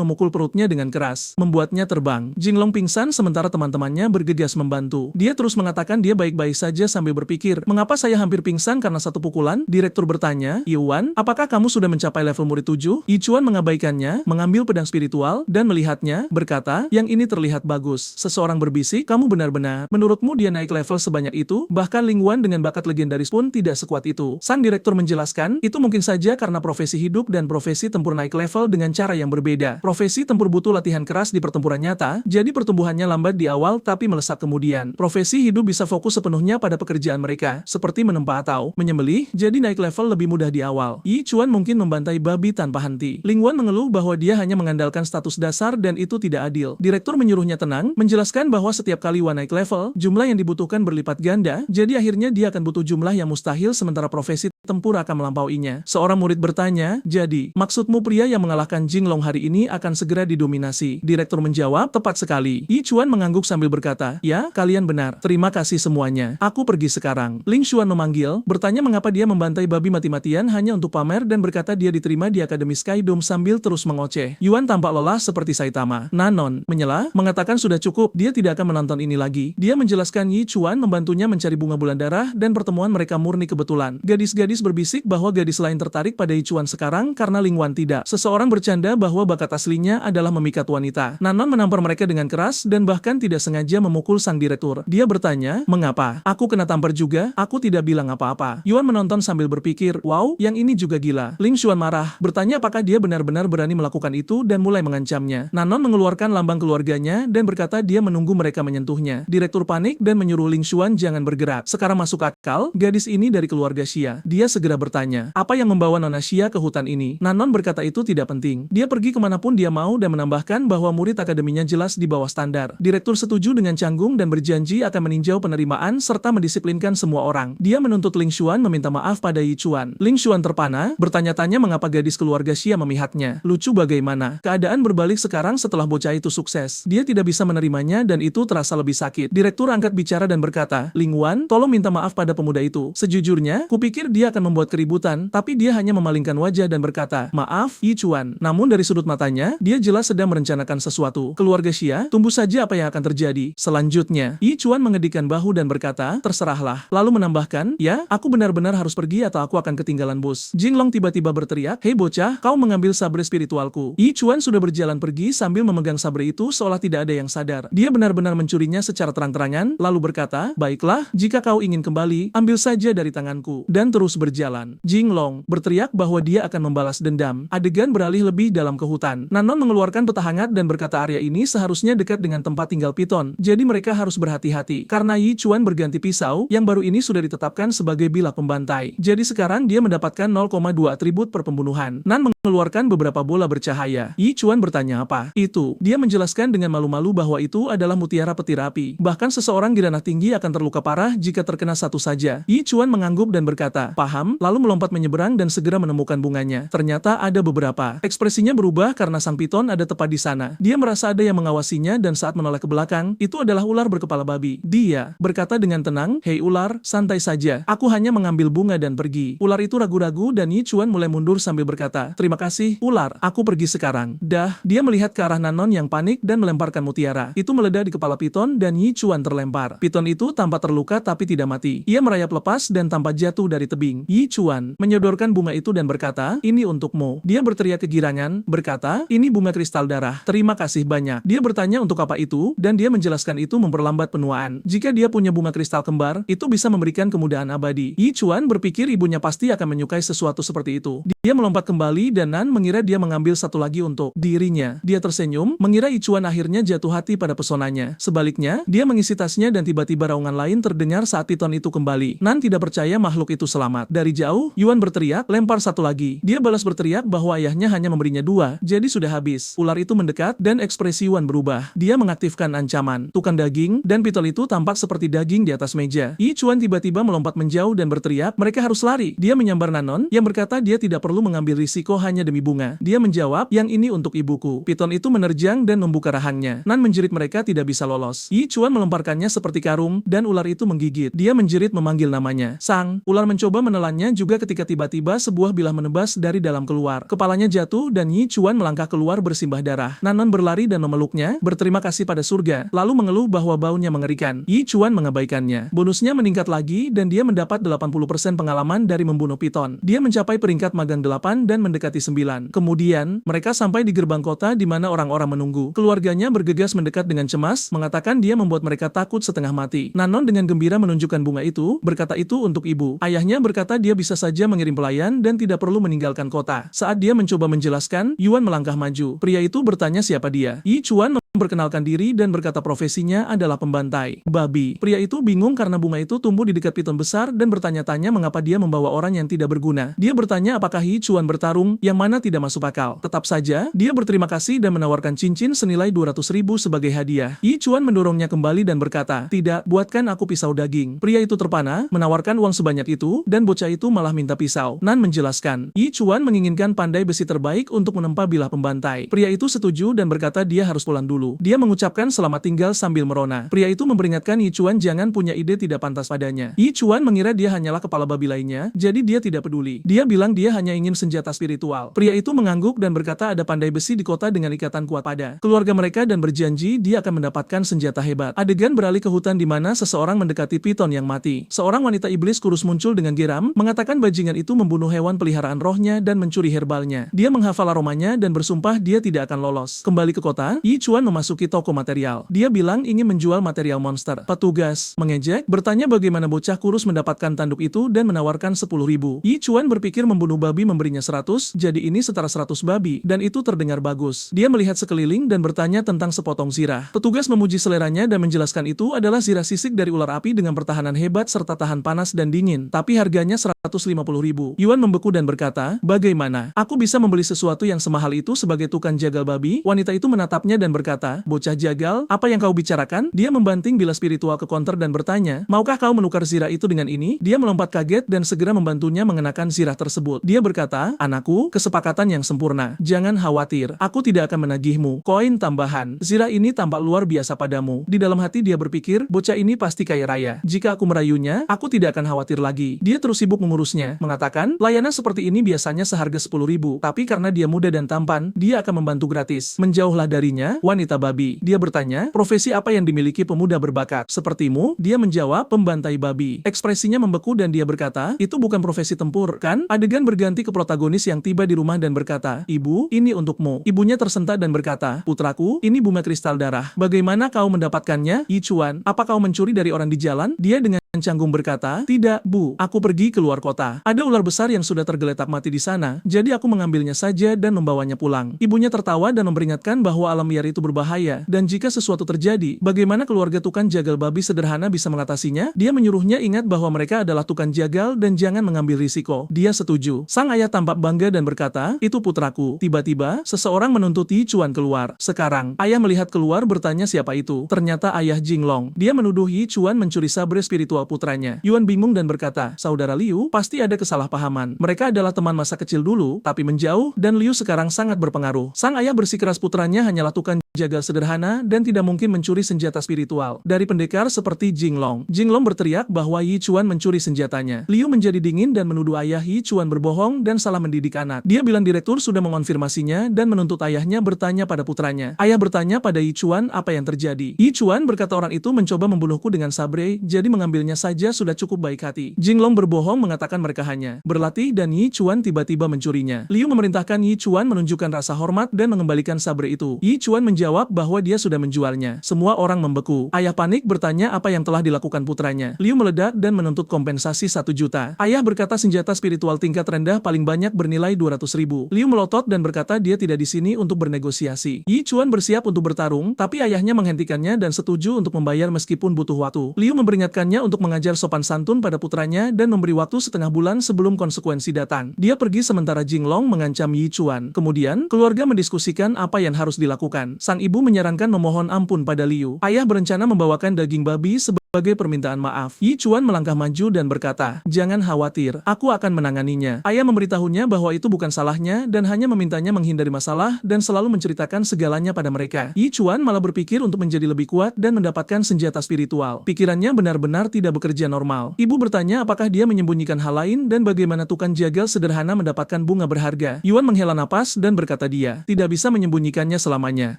memukul perutnya dengan keras, membuatnya terbang. Jinglong pingsan sementara teman-temannya bergegas membantu. Dia terus mengatakan dia baik-baik saja sambil berpikir, mengapa saya hampir pingsan karena satu pukulan? Direktur bertanya, Yuan, apakah kamu sudah mencapai level murid 7? Yi Chuan mengabaikannya, mengambil pedang spiritual, dan melihatnya, berkata, yang ini terlihat bagus. Seseorang berbisik, kamu benar-benar, menurutmu dia naik level sebanyak itu? Bahkan Ling Wan dengan bakat legendaris pun tidak sekuat itu. Sang direktur menjelaskan, itu mungkin saja karena profesi hidup dan profesi tempur naik level dengan cara yang berbeda. Profesi tempur butuh latihan keras di pertempuran nyata, jadi pertumbuhannya lambat di awal tapi melesat kemudian. Profesi hidup bisa fokus sepenuhnya pada pekerjaan mereka, seperti menempa atau menyembelih, jadi naik level lebih mudah di awal. Yi Chuan mungkin membantai babi tanpa henti. Ling Wan mengeluh bahwa dia hanya mengandalkan status dasar dan itu tidak adil. Direktur menyuruhnya tenang, menjelaskan bahwa setiap kali Wan naik level, jumlah yang dibutuhkan berlipat ganda, jadi akhirnya dia akan butuh jumlah yang mustahil sementara profesi tempur akan melampauinya. Seorang murid bertanya, jadi, maksudmu pria yang mengalahkan Jinglong hari ini akan segera didominasi? Direktur menjawab, tepat sekali. Yi Chuan mengangguk sambil berkata, ya, kalian benar. Terima kasih semuanya. Aku pergi sekarang. Ling Xuan memanggil, bertanya mengapa dia membantai babi mati-matian hanya untuk pamer dan berkata dia diterima di Akademi Skydome sambil terus mengoceh. Yuan tampak lelah seperti Saitama. Nanon menyela, mengatakan sudah cukup, dia tidak akan menonton ini lagi. Dia menjelaskan Yi Chuan membantunya mencari bunga bulan darah dan pertemuan mereka murni kebetulan. Gadis-gadis berbisik bahwa gadis lain tertarik pada Yi Chuan sekarang karena Ling Wan tidak. Seseorang bercanda bahwa bakat aslinya adalah memikat wanita. Nanon menampar mereka dengan keras dan bahkan tidak sengaja memukul sang direktur. Dia bertanya, mengapa? Aku kena tampar juga? Aku tidak bilang apa-apa. Yuan menonton sambil berpikir, wow, yang ini juga gila. Ling Xuan marah, bertanya apakah dia benar-benar berani melakukan itu dan mulai mengancamnya. Nanon mengeluarkan lambang keluarganya dan berkata dia menunggu mereka menyentuhnya. Direktur panik dan menyuruh Ling Xuan jangan bergerak. Sekarang masuk akal, gadis ini dari keluarga Xia. Dia segera bertanya, apa yang membawa Nona Xia ke hutan ini? Nanon berkata itu tidak penting. Dia pergi kemanapun dia mau dan menambahkan bahwa murid akademinya jelas di bawah standar. Direktur setuju dengan canggung dan berjanji akan meninjau penerimaan serta mendisiplinkan semua orang. Dia menuntut Ling Xuan meminta maaf pada Yi Chuan. Ling Xuan terpana, bertanya-tanya mengapa gadis keluarga Xia memihaknya. Lucu bagaimana? Keadaan berbalik sekarang setelah bocah itu sukses. Dia tidak bisa menerimanya dan itu terasa lebih sakit. Direktur angkat bicara dan berkata, Ling Wan, tolong minta maaf pada pemuda itu. Sejujurnya, kupikir dia akan membuat keributan, tapi dia hanya memalingkan wajah dan berkata, maaf, Yi Chuan. Namun dari sudut matanya, dia jelas sedang merencanakan sesuatu. Keluarga Xia, tunggu saja apa yang akan terjadi. Selanjutnya, Yi Chuan mengedikkan bahu dan berkata, terserahlah. Lalu menambahkan, ya, aku benar-benar harus pergi atau aku akan ketinggalan bus. Jinglong tiba-tiba berteriak, hei bocah, kau mengambil sabre spiritualku. Yi Chuan sudah berjalan pergi sambil memegang sabre itu seolah tidak ada yang sadar. Dia benar-benar mencurinya secara terang-terangan, lalu berkata, baiklah, jika kau ingin kembali, ambil saja dari tanganku. Dan terus berjalan. Jinglong berteriak bahwa dia akan membalas dendam. Adegan beralih lebih dalam ke hutan. Nanon mengeluarkan peta hangat dan berkata area ini seharusnya dekat dengan tempat tinggal piton, jadi mereka harus berhati-hati. Karena Yi Chuan berganti pisau, yang baru ini sudah ditetapkan sebagai bilah pembantai. Jadi sekarang dia mendapatkan 0,2 atribut per pembunuhan. Nan mengeluarkan beberapa bola bercahaya. Yi Chuan bertanya apa itu. Dia menjelaskan dengan malu-malu bahwa itu adalah mutiara petir api. Bahkan seseorang di ranah tinggi akan terluka parah jika terkena satu saja. Yi Chuan mengangguk dan berkata, paham, lalu melompat menyeberang dan segera menemukan bunganya. Ternyata ada beberapa. Ekspresinya berubah karena sang piton ada tepat di sana. Dia merasa ada yang mengawasinya dan saat menoleh ke belakang, itu adalah ular berkepala babi. Dia berkata dengan tenang, hei ular, santai saja. Aku hanya mengambil bunga dan pergi. Ular itu ragu-ragu dan Yi Chuan mulai mundur sambil berkata, terima Terima kasih, ular. Aku pergi sekarang. Dah, dia melihat ke arah Nanon yang panik dan melemparkan mutiara. Itu meledak di kepala piton dan Yi Chuan terlempar. Piton itu tampak terluka tapi tidak mati. Ia merayap lepas dan tampak jatuh dari tebing. Yi Chuan menyodorkan bunga itu dan berkata, "Ini untukmu." Dia berteriak kegirangan, berkata, "Ini bunga kristal darah. Terima kasih banyak." Dia bertanya untuk apa itu, dan dia menjelaskan itu memperlambat penuaan. Jika dia punya bunga kristal kembar, itu bisa memberikan kemudahan abadi. Yi Chuan berpikir ibunya pasti akan menyukai sesuatu seperti itu. Dia melompat kembali dan Nan mengira dia mengambil satu lagi untuk dirinya. Dia tersenyum, mengira Yi Chuan akhirnya jatuh hati pada pesonanya. Sebaliknya, dia mengisi tasnya dan tiba-tiba raungan lain terdengar saat piton itu kembali. Nan tidak percaya makhluk itu selamat. Dari jauh, Yuan berteriak, "Lempar satu lagi." Dia balas berteriak bahwa ayahnya hanya memberinya 2, jadi sudah habis. Ular itu mendekat dan ekspresi Yuan berubah. Dia mengaktifkan ancaman. Tukang daging dan piton itu tampak seperti daging di atas meja. Yi Chuan tiba-tiba melompat menjauh dan berteriak, "Mereka harus lari." Dia menyambar Nanon yang berkata dia tidak perlu mengambil risiko hanya demi bunga. Dia menjawab, "Yang ini untuk ibuku." Piton itu menerjang dan membuka rahangnya. Nan menjerit mereka tidak bisa lolos. Yi Chuan melemparkannya seperti karung dan ular itu menggigit. Dia menjerit memanggil namanya. Sang. Ular mencoba menelannya juga ketika tiba-tiba sebuah bilah menebas dari dalam keluar. Kepalanya jatuh dan Yi Chuan melangkah keluar bersimbah darah. Nanon berlari dan memeluknya, berterima kasih pada surga, lalu mengeluh bahwa baunya mengerikan. Yi Chuan mengabaikannya. Bonusnya meningkat lagi dan dia mendapat 80% pengalaman dari membunuh piton. Dia mencapai peringkat magang 8 dan mendekati 9. Kemudian, mereka sampai di gerbang kota di mana orang-orang menunggu. Keluarganya bergegas mendekat dengan cemas, mengatakan dia membuat mereka takut setengah mati. Nanon dengan gembira menunjukkan bunga itu, berkata itu untuk ibu. Ayahnya berkata dia bisa saja mengirim pelayan dan tidak perlu meninggalkan kota. Saat dia mencoba menjelaskan, Yuan melangkah maju. Pria itu bertanya siapa dia. Yi Chuan memperkenalkan diri dan berkata profesinya adalah pembantai babi. Pria itu bingung karena bunga itu tumbuh di dekat piton besar dan bertanya-tanya mengapa dia membawa orang yang tidak berguna. Dia bertanya apakah Yi Chuan bertarung, yang mana tidak masuk akal. Tetap saja, dia berterima kasih dan menawarkan cincin senilai 200.000 sebagai hadiah. Yi Chuan mendorongnya kembali dan berkata, "Tidak, buatkan aku pisau daging." Pria itu terpana, menawarkan uang sebanyak itu, dan bocah itu malah minta pisau. Nan menjelaskan, Yi Chuan menginginkan pandai besi terbaik untuk menempa bilah pembantai. Pria itu setuju dan berkata dia harus pulang dulu. Dia mengucapkan selamat tinggal sambil merona. Pria itu memperingatkan Yi Chuan jangan punya ide tidak pantas padanya. Yi Chuan mengira dia hanyalah kepala babi lainnya, jadi dia tidak peduli. Dia bilang dia hanya ingin senjata spiritual. Pria itu mengangguk dan berkata ada pandai besi di kota dengan ikatan kuat pada keluarga mereka dan berjanji dia akan mendapatkan senjata hebat. Adegan beralih ke hutan di mana seseorang mendekati piton yang mati. Seorang wanita iblis kurus muncul dengan geram, mengatakan bajingan itu membunuh hewan peliharaan rohnya dan mencuri herbalnya. Dia menghafal aromanya dan bersumpah dia tidak akan lolos. Kembali ke kota, Yi Chuan memasuki toko material. Dia bilang ingin menjual material monster. Petugas mengejek, bertanya bagaimana bocah kurus mendapatkan tanduk itu dan menawarkan 10.000. Yi Chuan berpikir membunuh babi memberinya 100, jadi ini setara 100 babi, dan itu terdengar bagus. Dia melihat sekeliling dan bertanya tentang sepotong zirah. Petugas memuji seleranya dan menjelaskan itu adalah zirah sisik dari ular api dengan pertahanan hebat serta tahan panas dan dingin, tapi harganya 150.000. Yuan membeku dan berkata, "Bagaimana? Aku bisa membeli sesuatu yang semahal itu sebagai tukang jagal babi?" Wanita itu menatapnya dan berkata, "Bocah jagal, apa yang kau bicarakan?" Dia membanting bilah spiritual ke konter dan bertanya, "Maukah kau menukar zirah itu dengan ini?" Dia melompat kaget dan segera membantunya mengenakan zirah tersebut. Dia berkata, "Anakku, kesepakatan yang sempurna. Jangan khawatir, aku tidak akan menagihmu koin tambahan. Zirah ini tampak luar biasa padamu." Di dalam hati dia berpikir, bocah ini pasti kaya raya. Jika aku merayunya, aku tidak akan khawatir lagi. Dia terus sibuk mengurusnya, mengatakan, layanan seperti ini biasanya seharga 10.000, tapi karena dia muda dan tampan, dia akan membantu gratis. Menjauhlah darinya, wanita babi. Dia bertanya, profesi apa yang dimiliki pemuda berbakat sepertimu? Dia menjawab, pembantai babi. Ekspresinya membeku dan dia berkata, itu bukan profesi tempur, kan? Adegan berganti ke protagonis yang tiba di rumah dan berkata, "Ibu, ini untukmu." Ibunya tersentak dan berkata, "Putraku, ini bunga kristal darah. Bagaimana kau mendapatkannya?" Yi Chuan, "Apa kau mencuri dari orang di jalan?" Dia dengan canggung berkata, "Tidak, Bu. Aku pergi keluar kota. Ada ular besar yang sudah tergeletak mati di sana, jadi aku mengambilnya saja dan membawanya pulang." Ibunya tertawa dan memperingatkan bahwa alam liar itu berbahaya, dan jika sesuatu terjadi, bagaimana keluarga tukang jagal babi sederhana bisa mengatasinya? Dia menyuruhnya ingat bahwa mereka adalah tukang jagal dan jangan mengambil risiko. Dia setuju. Sang ayah tampak bangga dan berkata, "Itu putraku." Tiba-tiba, seseorang menuntut Yi Chuan keluar. Sekarang, ayah melihat keluar bertanya siapa itu. Ternyata ayah Jinglong. Dia menuduh Yi Chuan mencuri sabre spiritual putranya. Yuan bingung dan berkata, "Saudara Liu, pasti ada kesalahpahaman. Mereka adalah teman masa kecil dulu, tapi menjauh, dan Liu sekarang sangat berpengaruh." Sang ayah bersikeras putranya hanyalah tukang jagal sederhana dan tidak mungkin mencuri senjata spiritual dari pendekar seperti Jinglong. Jinglong berteriak bahwa Yi Chuan mencuri senjatanya. Liu menjadi dingin dan menuduh ayah Yi Chuan berbohong dan salah mendidik anak. Dia bilang direktur sudah mengonfirmasinya dan menuntut ayahnya bertanya pada putranya. Ayah bertanya pada Yi Chuan apa yang terjadi. Yi Chuan berkata orang itu mencoba membunuhku dengan sabre, jadi mengambilnya saja sudah cukup baik hati. Jinglong berbohong mengatakan mereka hanya berlatih dan Yi Chuan tiba-tiba mencurinya. Liu memerintahkan Yi Chuan menunjukkan rasa hormat dan mengembalikan sabre itu. Yi Chuan menjawab bahwa dia sudah menjualnya. Semua orang membeku. Ayah panik bertanya apa yang telah dilakukan putranya. Liu meledak dan menuntut kompensasi 1 juta. Ayah berkata senjata spiritual tingkat rendah paling banyak bernilai 200.000. Liu melotot dan berkata dia tidak di sini untuk bernegosiasi. Yi Chuan bersiap untuk bertarung, tapi ayahnya menghentikannya dan setuju untuk membayar meskipun butuh waktu. Liu memperingatkannya untuk mengajar sopan santun pada putranya dan memberi waktu setengah bulan sebelum konsekuensi datang. Dia pergi sementara Jinglong mengancam Yi Chuan. Kemudian, keluarga mendiskusikan apa yang harus dilakukan. Sang ibu menyarankan memohon ampun pada Liu. Ayah berencana membawakan daging babi sebagai permintaan maaf. Yi Chuan melangkah maju dan berkata, "Jangan khawatir, aku akan menanganinya." Ayah memberitahunya bahwa itu bukan salahnya dan hanya memintanya menghindari masalah dan selalu menceritakan segalanya pada mereka. Yi Chuan malah berpikir untuk menjadi lebih kuat dan mendapatkan senjata spiritual. Pikirannya benar-benar tidak bekerja normal. Ibu bertanya apakah dia menyembunyikan hal lain dan bagaimana tukang jagal sederhana mendapatkan bunga berharga. Yuan menghela napas dan berkata dia tidak bisa menyembunyikannya selamanya.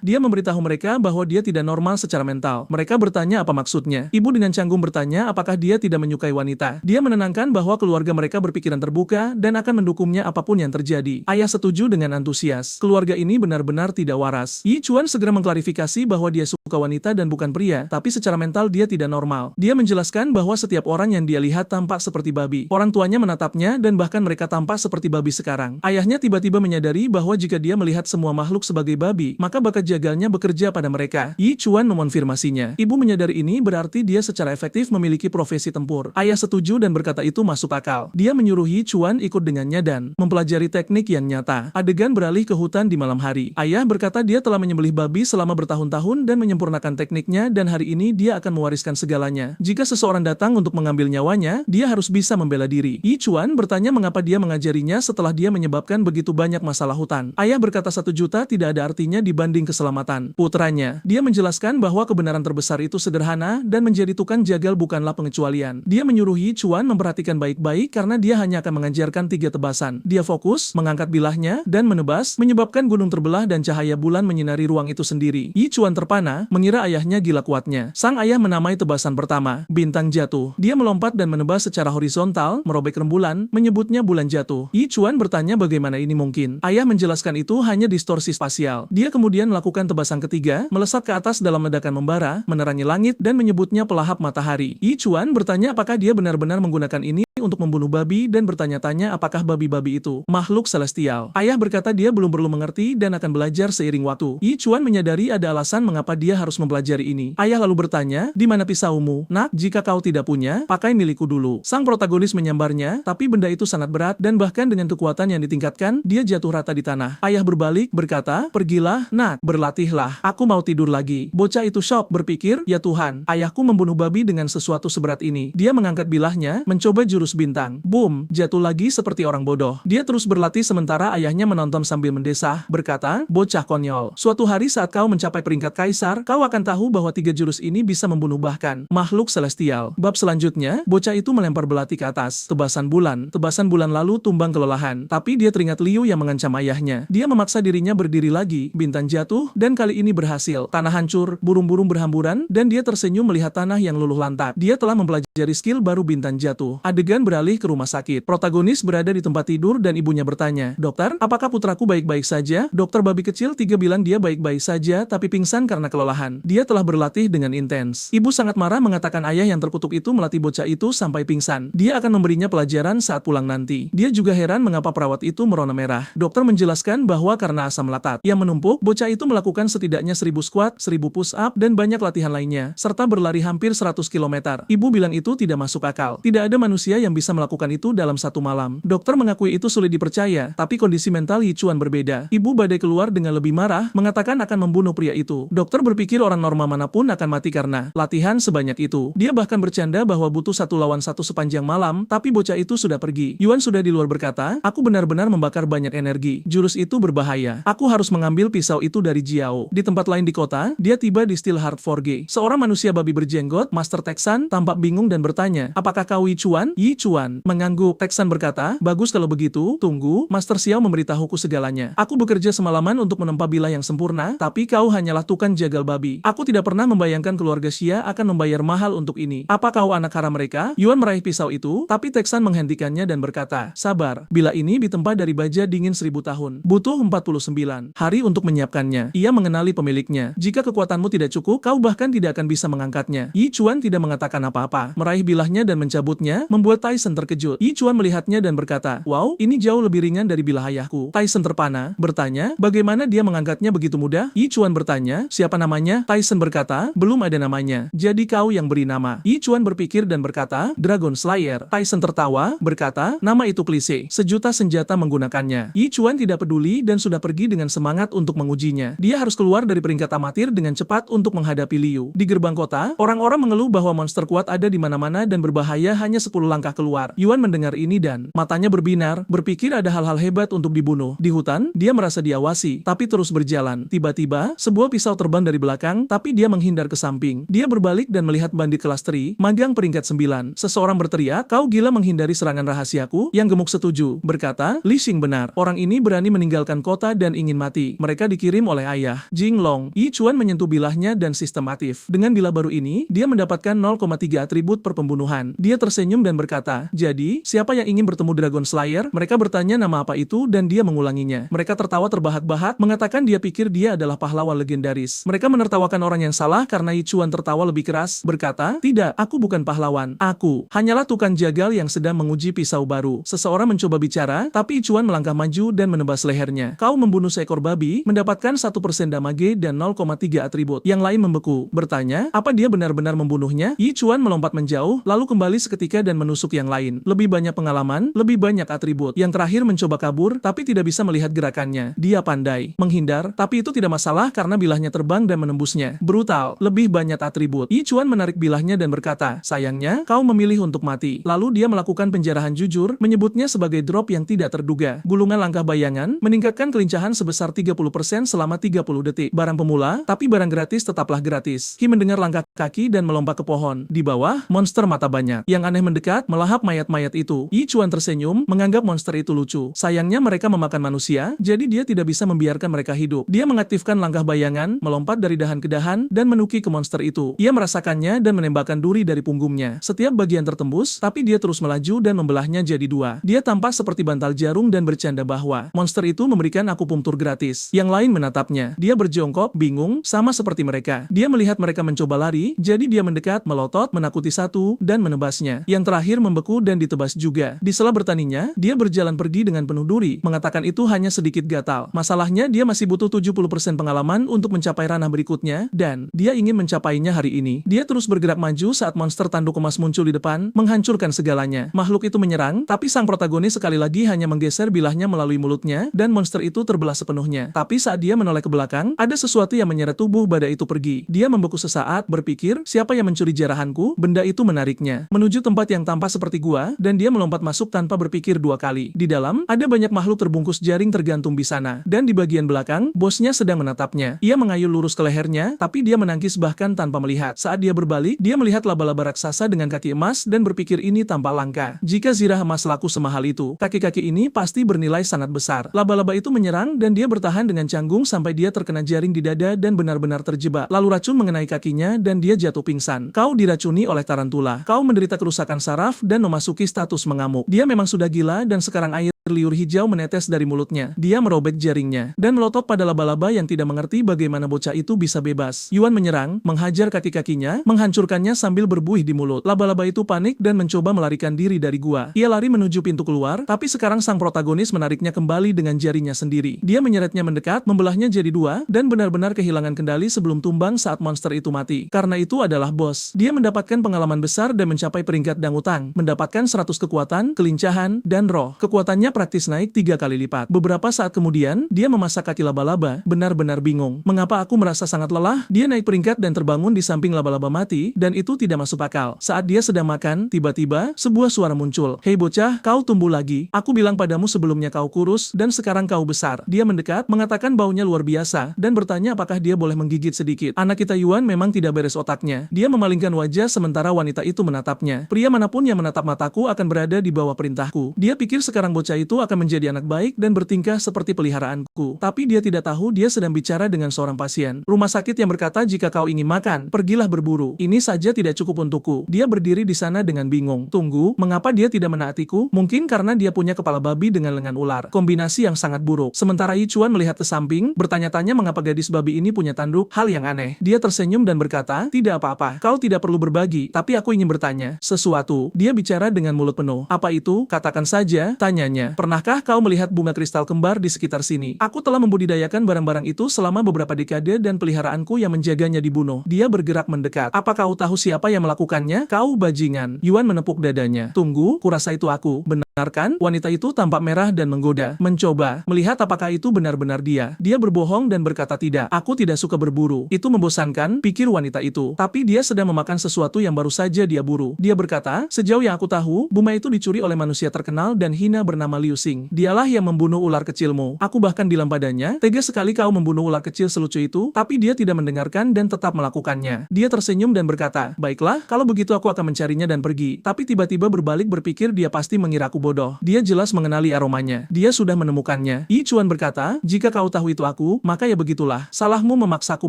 Dia memberitahu mereka bahwa dia tidak normal secara mental. Mereka bertanya apa maksudnya. Ibu dengan canggung bertanya apakah dia tidak menyukai wanita. Dia menenangkan bahwa keluarga mereka berpikiran terbuka dan akan mendukungnya apapun yang terjadi. Ayah setuju dengan antusias. Keluarga ini benar-benar tidak waras. Yi Chuan segera mengklarifikasi bahwa dia suka wanita dan bukan pria, tapi secara mental dia tidak normal. Dia menjelaskan bahwa setiap orang yang dia lihat tampak seperti babi. Orang tuanya menatapnya dan bahkan mereka tampak seperti babi sekarang. Ayahnya tiba-tiba menyadari bahwa jika dia melihat semua makhluk sebagai babi, maka bakat jagalnya bekerja pada mereka. Yi Chuan mengonfirmasinya. Ibu menyadari ini berarti dia secara efektif memiliki profesi tempur. Ayah setuju dan berkata itu masuk akal. Dia menyuruh Yi Chuan ikut dengannya dan mempelajari teknik yang nyata. Adegan beralih ke hutan di malam hari. Ayah berkata dia telah menyembelih babi selama bertahun-tahun dan menyempurnakan tekniknya dan hari ini dia akan mewariskan segalanya. Jika seseorang datang untuk mengambil nyawanya, dia harus bisa membela diri. Yi Chuan bertanya mengapa dia mengajarinya setelah dia menyebabkan begitu banyak masalah hutan. Ayah berkata 1 juta tidak ada artinya dibanding keselamatan putranya. Dia menjelaskan bahwa kebenaran terbesar itu sederhana dan menjadi tukang jagal bukanlah pengecualian. Dia menyuruh Yi Chuan memperhatikan baik-baik karena dia hanya akan mengajarkan 3 tebasan. Dia fokus, mengangkat bilahnya, dan menebas, menyebabkan gunung terbelah dan cahaya bulan menyinari ruang itu sendiri. Yi Chuan terpana, mengira ayahnya gila kuatnya. Sang ayah menamai tebasan pertama, bintang jatuh. Dia melompat dan menebas secara horizontal, merobek rembulan, menyebutnya bulan jatuh. Yi Chuan bertanya bagaimana ini mungkin. Ayah menjelaskan itu hanya distorsi spasial. Dia kemudian melakukan tebasan ketiga, melesat ke atas dalam ledakan membara, menerangi langit, dan menyebutnya pelahap matahari. Yi Chuan bertanya apakah dia benar-benar menggunakan ini untuk membunuh babi dan bertanya-tanya apakah babi-babi itu makhluk celestial. Ayah berkata dia belum perlu mengerti dan akan belajar seiring waktu. Yi Chuan menyadari ada alasan mengapa dia harus mempelajari ini. Ayah lalu bertanya, di mana pisaumu? Nak, jika kau tidak punya, pakai milikku dulu. Sang protagonis menyambarnya, tapi benda itu sangat berat dan bahkan dengan kekuatan yang ditingkatkan, dia jatuh rata di tanah. Ayah berbalik, berkata, pergilah, nak, berlatihlah. Aku mau tidur lagi. Bocah itu shock, berpikir, ya Tuhan, ayahku membunuh babi dengan sesuatu seberat ini. Dia mengangkat bilahnya, mencoba jurus bintang. Boom, jatuh lagi seperti orang bodoh. Dia terus berlatih sementara ayahnya menonton sambil mendesah, berkata, bocah konyol. Suatu hari saat kau mencapai peringkat kaisar, kau akan tahu bahwa 3 jurus ini bisa membunuh bahkan makhluk celestial. Bab selanjutnya, bocah itu melempar belati ke atas. Tebasan bulan lalu tumbang kelelahan. Tapi dia teringat Liu yang mengancam ayahnya. Dia memaksa dirinya berdiri lagi, bintang jatuh, dan kali ini berhasil. Tanah hancur, burung-burung berhamburan, dan dia tersenyum melihat tanah yang luluh lantak. Dia telah mempelajari skill baru bintang jatuh. Adegan beralih ke rumah sakit. Protagonis berada di tempat tidur dan ibunya bertanya, dokter, apakah putraku baik-baik saja? Dokter babi kecil 3 bilang dia baik-baik saja tapi pingsan karena kelelahan. Dia telah berlatih dengan intens. Ibu sangat marah mengatakan ayah yang terkutuk itu melatih bocah itu sampai pingsan. Dia akan memberinya pelajaran saat pulang nanti. Dia juga heran mengapa perawat itu merona merah. Dokter menjelaskan bahwa karena asam latat yang menumpuk, bocah itu melakukan setidaknya 1000 squat, 1000 push up, dan banyak latihan lainnya, serta berlari hampir 100 km. Ibu bilang itu tidak masuk akal. Tidak ada manusia yang bisa melakukan itu dalam satu malam. Dokter mengakui itu sulit dipercaya, tapi kondisi mental Yi Chuan berbeda. Ibu badai keluar dengan lebih marah, mengatakan akan membunuh pria itu. Dokter berpikir orang normal manapun akan mati karena latihan sebanyak itu. Dia bahkan bercanda bahwa butuh 1 lawan 1 sepanjang malam, tapi bocah itu sudah pergi. Yuan sudah di luar berkata, aku benar-benar membakar banyak energi. Jurus itu berbahaya. Aku harus mengambil pisau itu dari Jiao. Di tempat lain di kota, dia tiba di Steelheart Forge. Seorang manusia babi berjenggot, Master Texan, tampak bingung dan bertanya, apakah kau Yi Chuan? Yi Chuan mengangguk. Texan berkata, bagus kalau begitu, tunggu, Master Xiao memberitahuku segalanya. Aku bekerja semalaman untuk menempa bilah yang sempurna, tapi kau hanyalah tukang jagal babi. Aku tidak pernah membayangkan keluarga Xia akan membayar mahal untuk ini. Apa kau anak haram mereka? Yuan meraih pisau itu, tapi Texan menghentikannya dan berkata, sabar, bilah ini ditempa dari baja dingin 1000 tahun. Butuh 49 hari untuk menyiapkannya. Ia mengenali pemiliknya. Jika kekuatanmu tidak cukup, kau bahkan tidak akan bisa mengangkatnya. Yi Chuan tidak mengatakan apa-apa. Meraih bilahnya dan mencabutnya, membuat Tyson terkejut. Yi Chuan melihatnya dan berkata, wow, ini jauh lebih ringan dari bilah ayahku. Tyson terpana, bertanya, bagaimana dia mengangkatnya begitu mudah? Yi Chuan bertanya, siapa namanya? Tyson berkata, belum ada namanya. Jadi kau yang beri nama. Yi Chuan berpikir dan berkata, Dragon Slayer. Tyson tertawa, berkata, nama itu klise. Sejuta senjata menggunakannya. Yi Chuan tidak peduli dan sudah pergi dengan semangat untuk mengujinya. Dia harus keluar dari peringkat amatir dengan cepat untuk menghadapi Liu. Di gerbang kota, orang-orang mengeluh bahwa monster kuat ada di mana-mana dan berbahaya hanya 10 langkah keluar. Yuan mendengar ini dan matanya berbinar, berpikir ada hal-hal hebat untuk dibunuh. Di hutan, dia merasa diawasi, tapi terus berjalan. Tiba-tiba, sebuah pisau terbang dari belakang, tapi dia menghindar ke samping. Dia berbalik dan melihat bandit kelas Tri, magang peringkat 9. Seseorang berteriak, kau gila menghindari serangan rahasiaku? Yang gemuk setuju, berkata, Li Xing benar. Orang ini berani meninggalkan kota dan ingin mati. Mereka dikirim oleh ayah. Jing Long. Yi Chuan menyentuh bilahnya dan sistematif. Dengan bilah baru ini, dia mendapatkan 0,3 atribut per pembunuhan. Dia tersenyum dan berkata, jadi, siapa yang ingin bertemu Dragon Slayer? Mereka bertanya nama apa itu dan dia mengulanginya. Mereka tertawa terbahak-bahak, mengatakan dia pikir dia adalah pahlawan legendaris. Mereka menertawakan orang yang salah karena Yi Chuan tertawa lebih keras, berkata, tidak, aku bukan pahlawan. Aku hanyalah tukang jagal yang sedang menguji pisau baru. Seseorang mencoba bicara, tapi Yi Chuan melangkah maju dan menebas lehernya. Kau membunuh seekor babi, mendapatkan 1% damage dan 0,3 atribut. Yang lain membeku, bertanya, apa dia benar-benar membunuhnya? Yi Chuan melompat menjauh, lalu kembali seketika dan menusuk yang lain. Lebih banyak pengalaman, lebih banyak atribut. Yang terakhir mencoba kabur, tapi tidak bisa melihat gerakannya. Dia pandai menghindar, tapi itu tidak masalah karena bilahnya terbang dan menembusnya. Brutal, lebih banyak atribut. Yi Chuan menarik bilahnya dan berkata, sayangnya, kau memilih untuk mati. Lalu dia melakukan penjarahan jujur, menyebutnya sebagai drop yang tidak terduga. Gulungan langkah bayangan, meningkatkan kelincahan sebesar 30% selama 30 detik. Barang pemula, tapi barang gratis tetaplah gratis. Ki mendengar langkah kaki dan melompat ke pohon. Di bawah, monster mata banyak. Yang aneh mendekat, melahap mayat-mayat itu. Yi Chuan tersenyum, menganggap monster itu lucu. Sayangnya mereka memakan manusia, jadi dia tidak bisa membiarkan mereka hidup. Dia mengaktifkan langkah bayangan, melompat dari dahan ke dahan, dan menuki ke monster itu. Ia merasakannya dan menembakkan duri dari punggungnya. Setiap bagian tertembus, tapi dia terus melaju dan membelahnya jadi dua. Dia tampak seperti bantal jarum dan bercanda bahwa monster itu memberikan akupunktur gratis. Yang lain menatapnya. Dia berjongkok, bingung, sama seperti mereka. Dia melihat mereka mencoba lari, jadi dia mendekat, melotot, menakuti satu, dan menebasnya. Yang terakhir membeku dan ditebas juga. Di sela bertaninya, dia berjalan pergi dengan penuh duri, mengatakan itu hanya sedikit gatal. Masalahnya dia masih butuh 70% pengalaman untuk mencapai ranah berikutnya, dan dia ingin mencapainya hari ini. Dia terus bergerak maju saat monster tanduk emas muncul di depan, menghancurkan segalanya. Makhluk itu menyerang, tapi sang protagonis sekali lagi hanya menggeser bilahnya melalui mulutnya, dan monster itu terbelah sepenuhnya. Tapi saat dia menoleh ke belakang, ada sesuatu yang menyeret tubuh badai itu pergi. Dia membeku sesaat, berpikir, siapa yang mencuri jarahanku? Benda itu menariknya menuju tempat yang tampak seperti gua, dan dia melompat masuk tanpa berpikir 2 kali. Di dalam, ada banyak makhluk terbungkus jaring tergantung di sana, dan di bagian belakang, bosnya sedang menatapnya. Ia mengayuh lurus ke lehernya, tapi dia menangkis bahkan tanpa melihat. Saat dia berbalik, dia melihat laba-laba raksasa dengan kaki emas dan berpikir ini tampak langka. Jika zirah emas laku semahal itu, kaki-kaki ini pasti bernilai sangat besar. Laba-laba itu menyerang dan dia bertahan dengan canggung sampai dia terkena jaring di dada dan benar-benar terjebak. Lalu racun mengenai kakinya dan dia jatuh pingsan. Kau diracuni oleh tarantula. Kau menderita kerusakan saraf dan memasuki status mengamuk. Dia memang sudah gila dan sekarang air liur hijau menetes dari mulutnya. Dia merobek jaringnya dan melotot pada laba-laba yang tidak mengerti bagaimana bocah itu bisa bebas. Yuan menyerang, menghajar kaki-kakinya, menghancurkannya sambil berbuih di mulut. Laba-laba itu panik dan mencoba melarikan diri dari gua. Ia lari menuju pintu keluar, tapi sekarang sang protagonis menariknya kembali dengan jarinya sendiri. Dia menyeretnya mendekat, membelahnya jadi dua, dan benar-benar kehilangan kendali sebelum tumbang saat monster itu mati. Karena itu adalah bos. Dia mendapatkan pengalaman besar dan mencapai peringkat dangutang, mendapatkan 100 kekuatan, kelincahan, dan roh. Kekuatannya praktis naik 3 kali lipat. Beberapa saat kemudian, dia memasak kaki laba-laba, benar-benar bingung. Mengapa aku merasa sangat lelah? Dia naik peringkat dan terbangun di samping laba-laba mati, dan itu tidak masuk akal. Saat dia sedang makan, tiba-tiba, sebuah suara muncul. Hei bocah, kau tumbuh lagi. Aku bilang padamu sebelumnya kau kurus, dan sekarang kau besar. Dia mendekat, mengatakan baunya luar biasa, dan bertanya apakah dia boleh menggigit sedikit. Anak kita Yuan memang tidak beres otaknya. Dia memalingkan wajah sementara wanita itu menatapnya. Pria manapun yang menatap mataku akan berada di bawah perintahku. Dia pikir sekarang bocah itu akan menjadi anak baik dan bertingkah seperti peliharaanku. Tapi dia tidak tahu dia sedang bicara dengan seorang pasien. Rumah sakit yang berkata jika kau ingin makan, pergilah berburu. Ini saja tidak cukup untukku. Dia berdiri di sana dengan bingung. Tunggu, mengapa dia tidak menaatiku? Mungkin karena dia punya kepala babi dengan lengan ular. Kombinasi yang sangat buruk. Sementara Yichuan melihat ke samping, bertanya-tanya mengapa gadis babi ini punya tanduk, hal yang aneh. Dia tersenyum dan berkata, tidak apa-apa. Kau tidak perlu berbagi, tapi aku ingin bertanya sesuatu. Dia bicara dengan mulut penuh. Apa itu? Katakan saja, tanyanya. Pernahkah kau melihat bunga kristal kembar di sekitar sini? Aku telah membudidayakan barang-barang itu selama beberapa dekade dan peliharaanku yang menjaganya dibunuh. Dia bergerak mendekat. Apa kau tahu siapa yang melakukannya? Kau bajingan. Yuan menepuk dadanya. Tunggu, kurasa itu aku. Benar kan? Wanita itu tampak merah dan menggoda. Mencoba melihat apakah itu benar-benar dia. Dia berbohong dan berkata tidak. Aku tidak suka berburu. Itu membosankan, pikir wanita itu. Tapi dia sedang memakan sesuatu yang baru saja dia buru. Dia berkata, sejauh yang aku tahu, bunga itu dicuri oleh manusia terkenal dan hina bernama Liu Xing. Dialah yang membunuh ular kecilmu. Aku bahkan bilang padanya, tega sekali kau membunuh ular kecil selucu itu, tapi dia tidak mendengarkan dan tetap melakukannya. Dia tersenyum dan berkata, baiklah, kalau begitu aku akan mencarinya dan pergi. Tapi tiba-tiba berbalik berpikir dia pasti mengira aku bodoh. Dia jelas mengenali aromanya. Dia sudah menemukannya. Yichuan berkata, jika kau tahu itu aku, maka ya begitulah. Salahmu memaksaku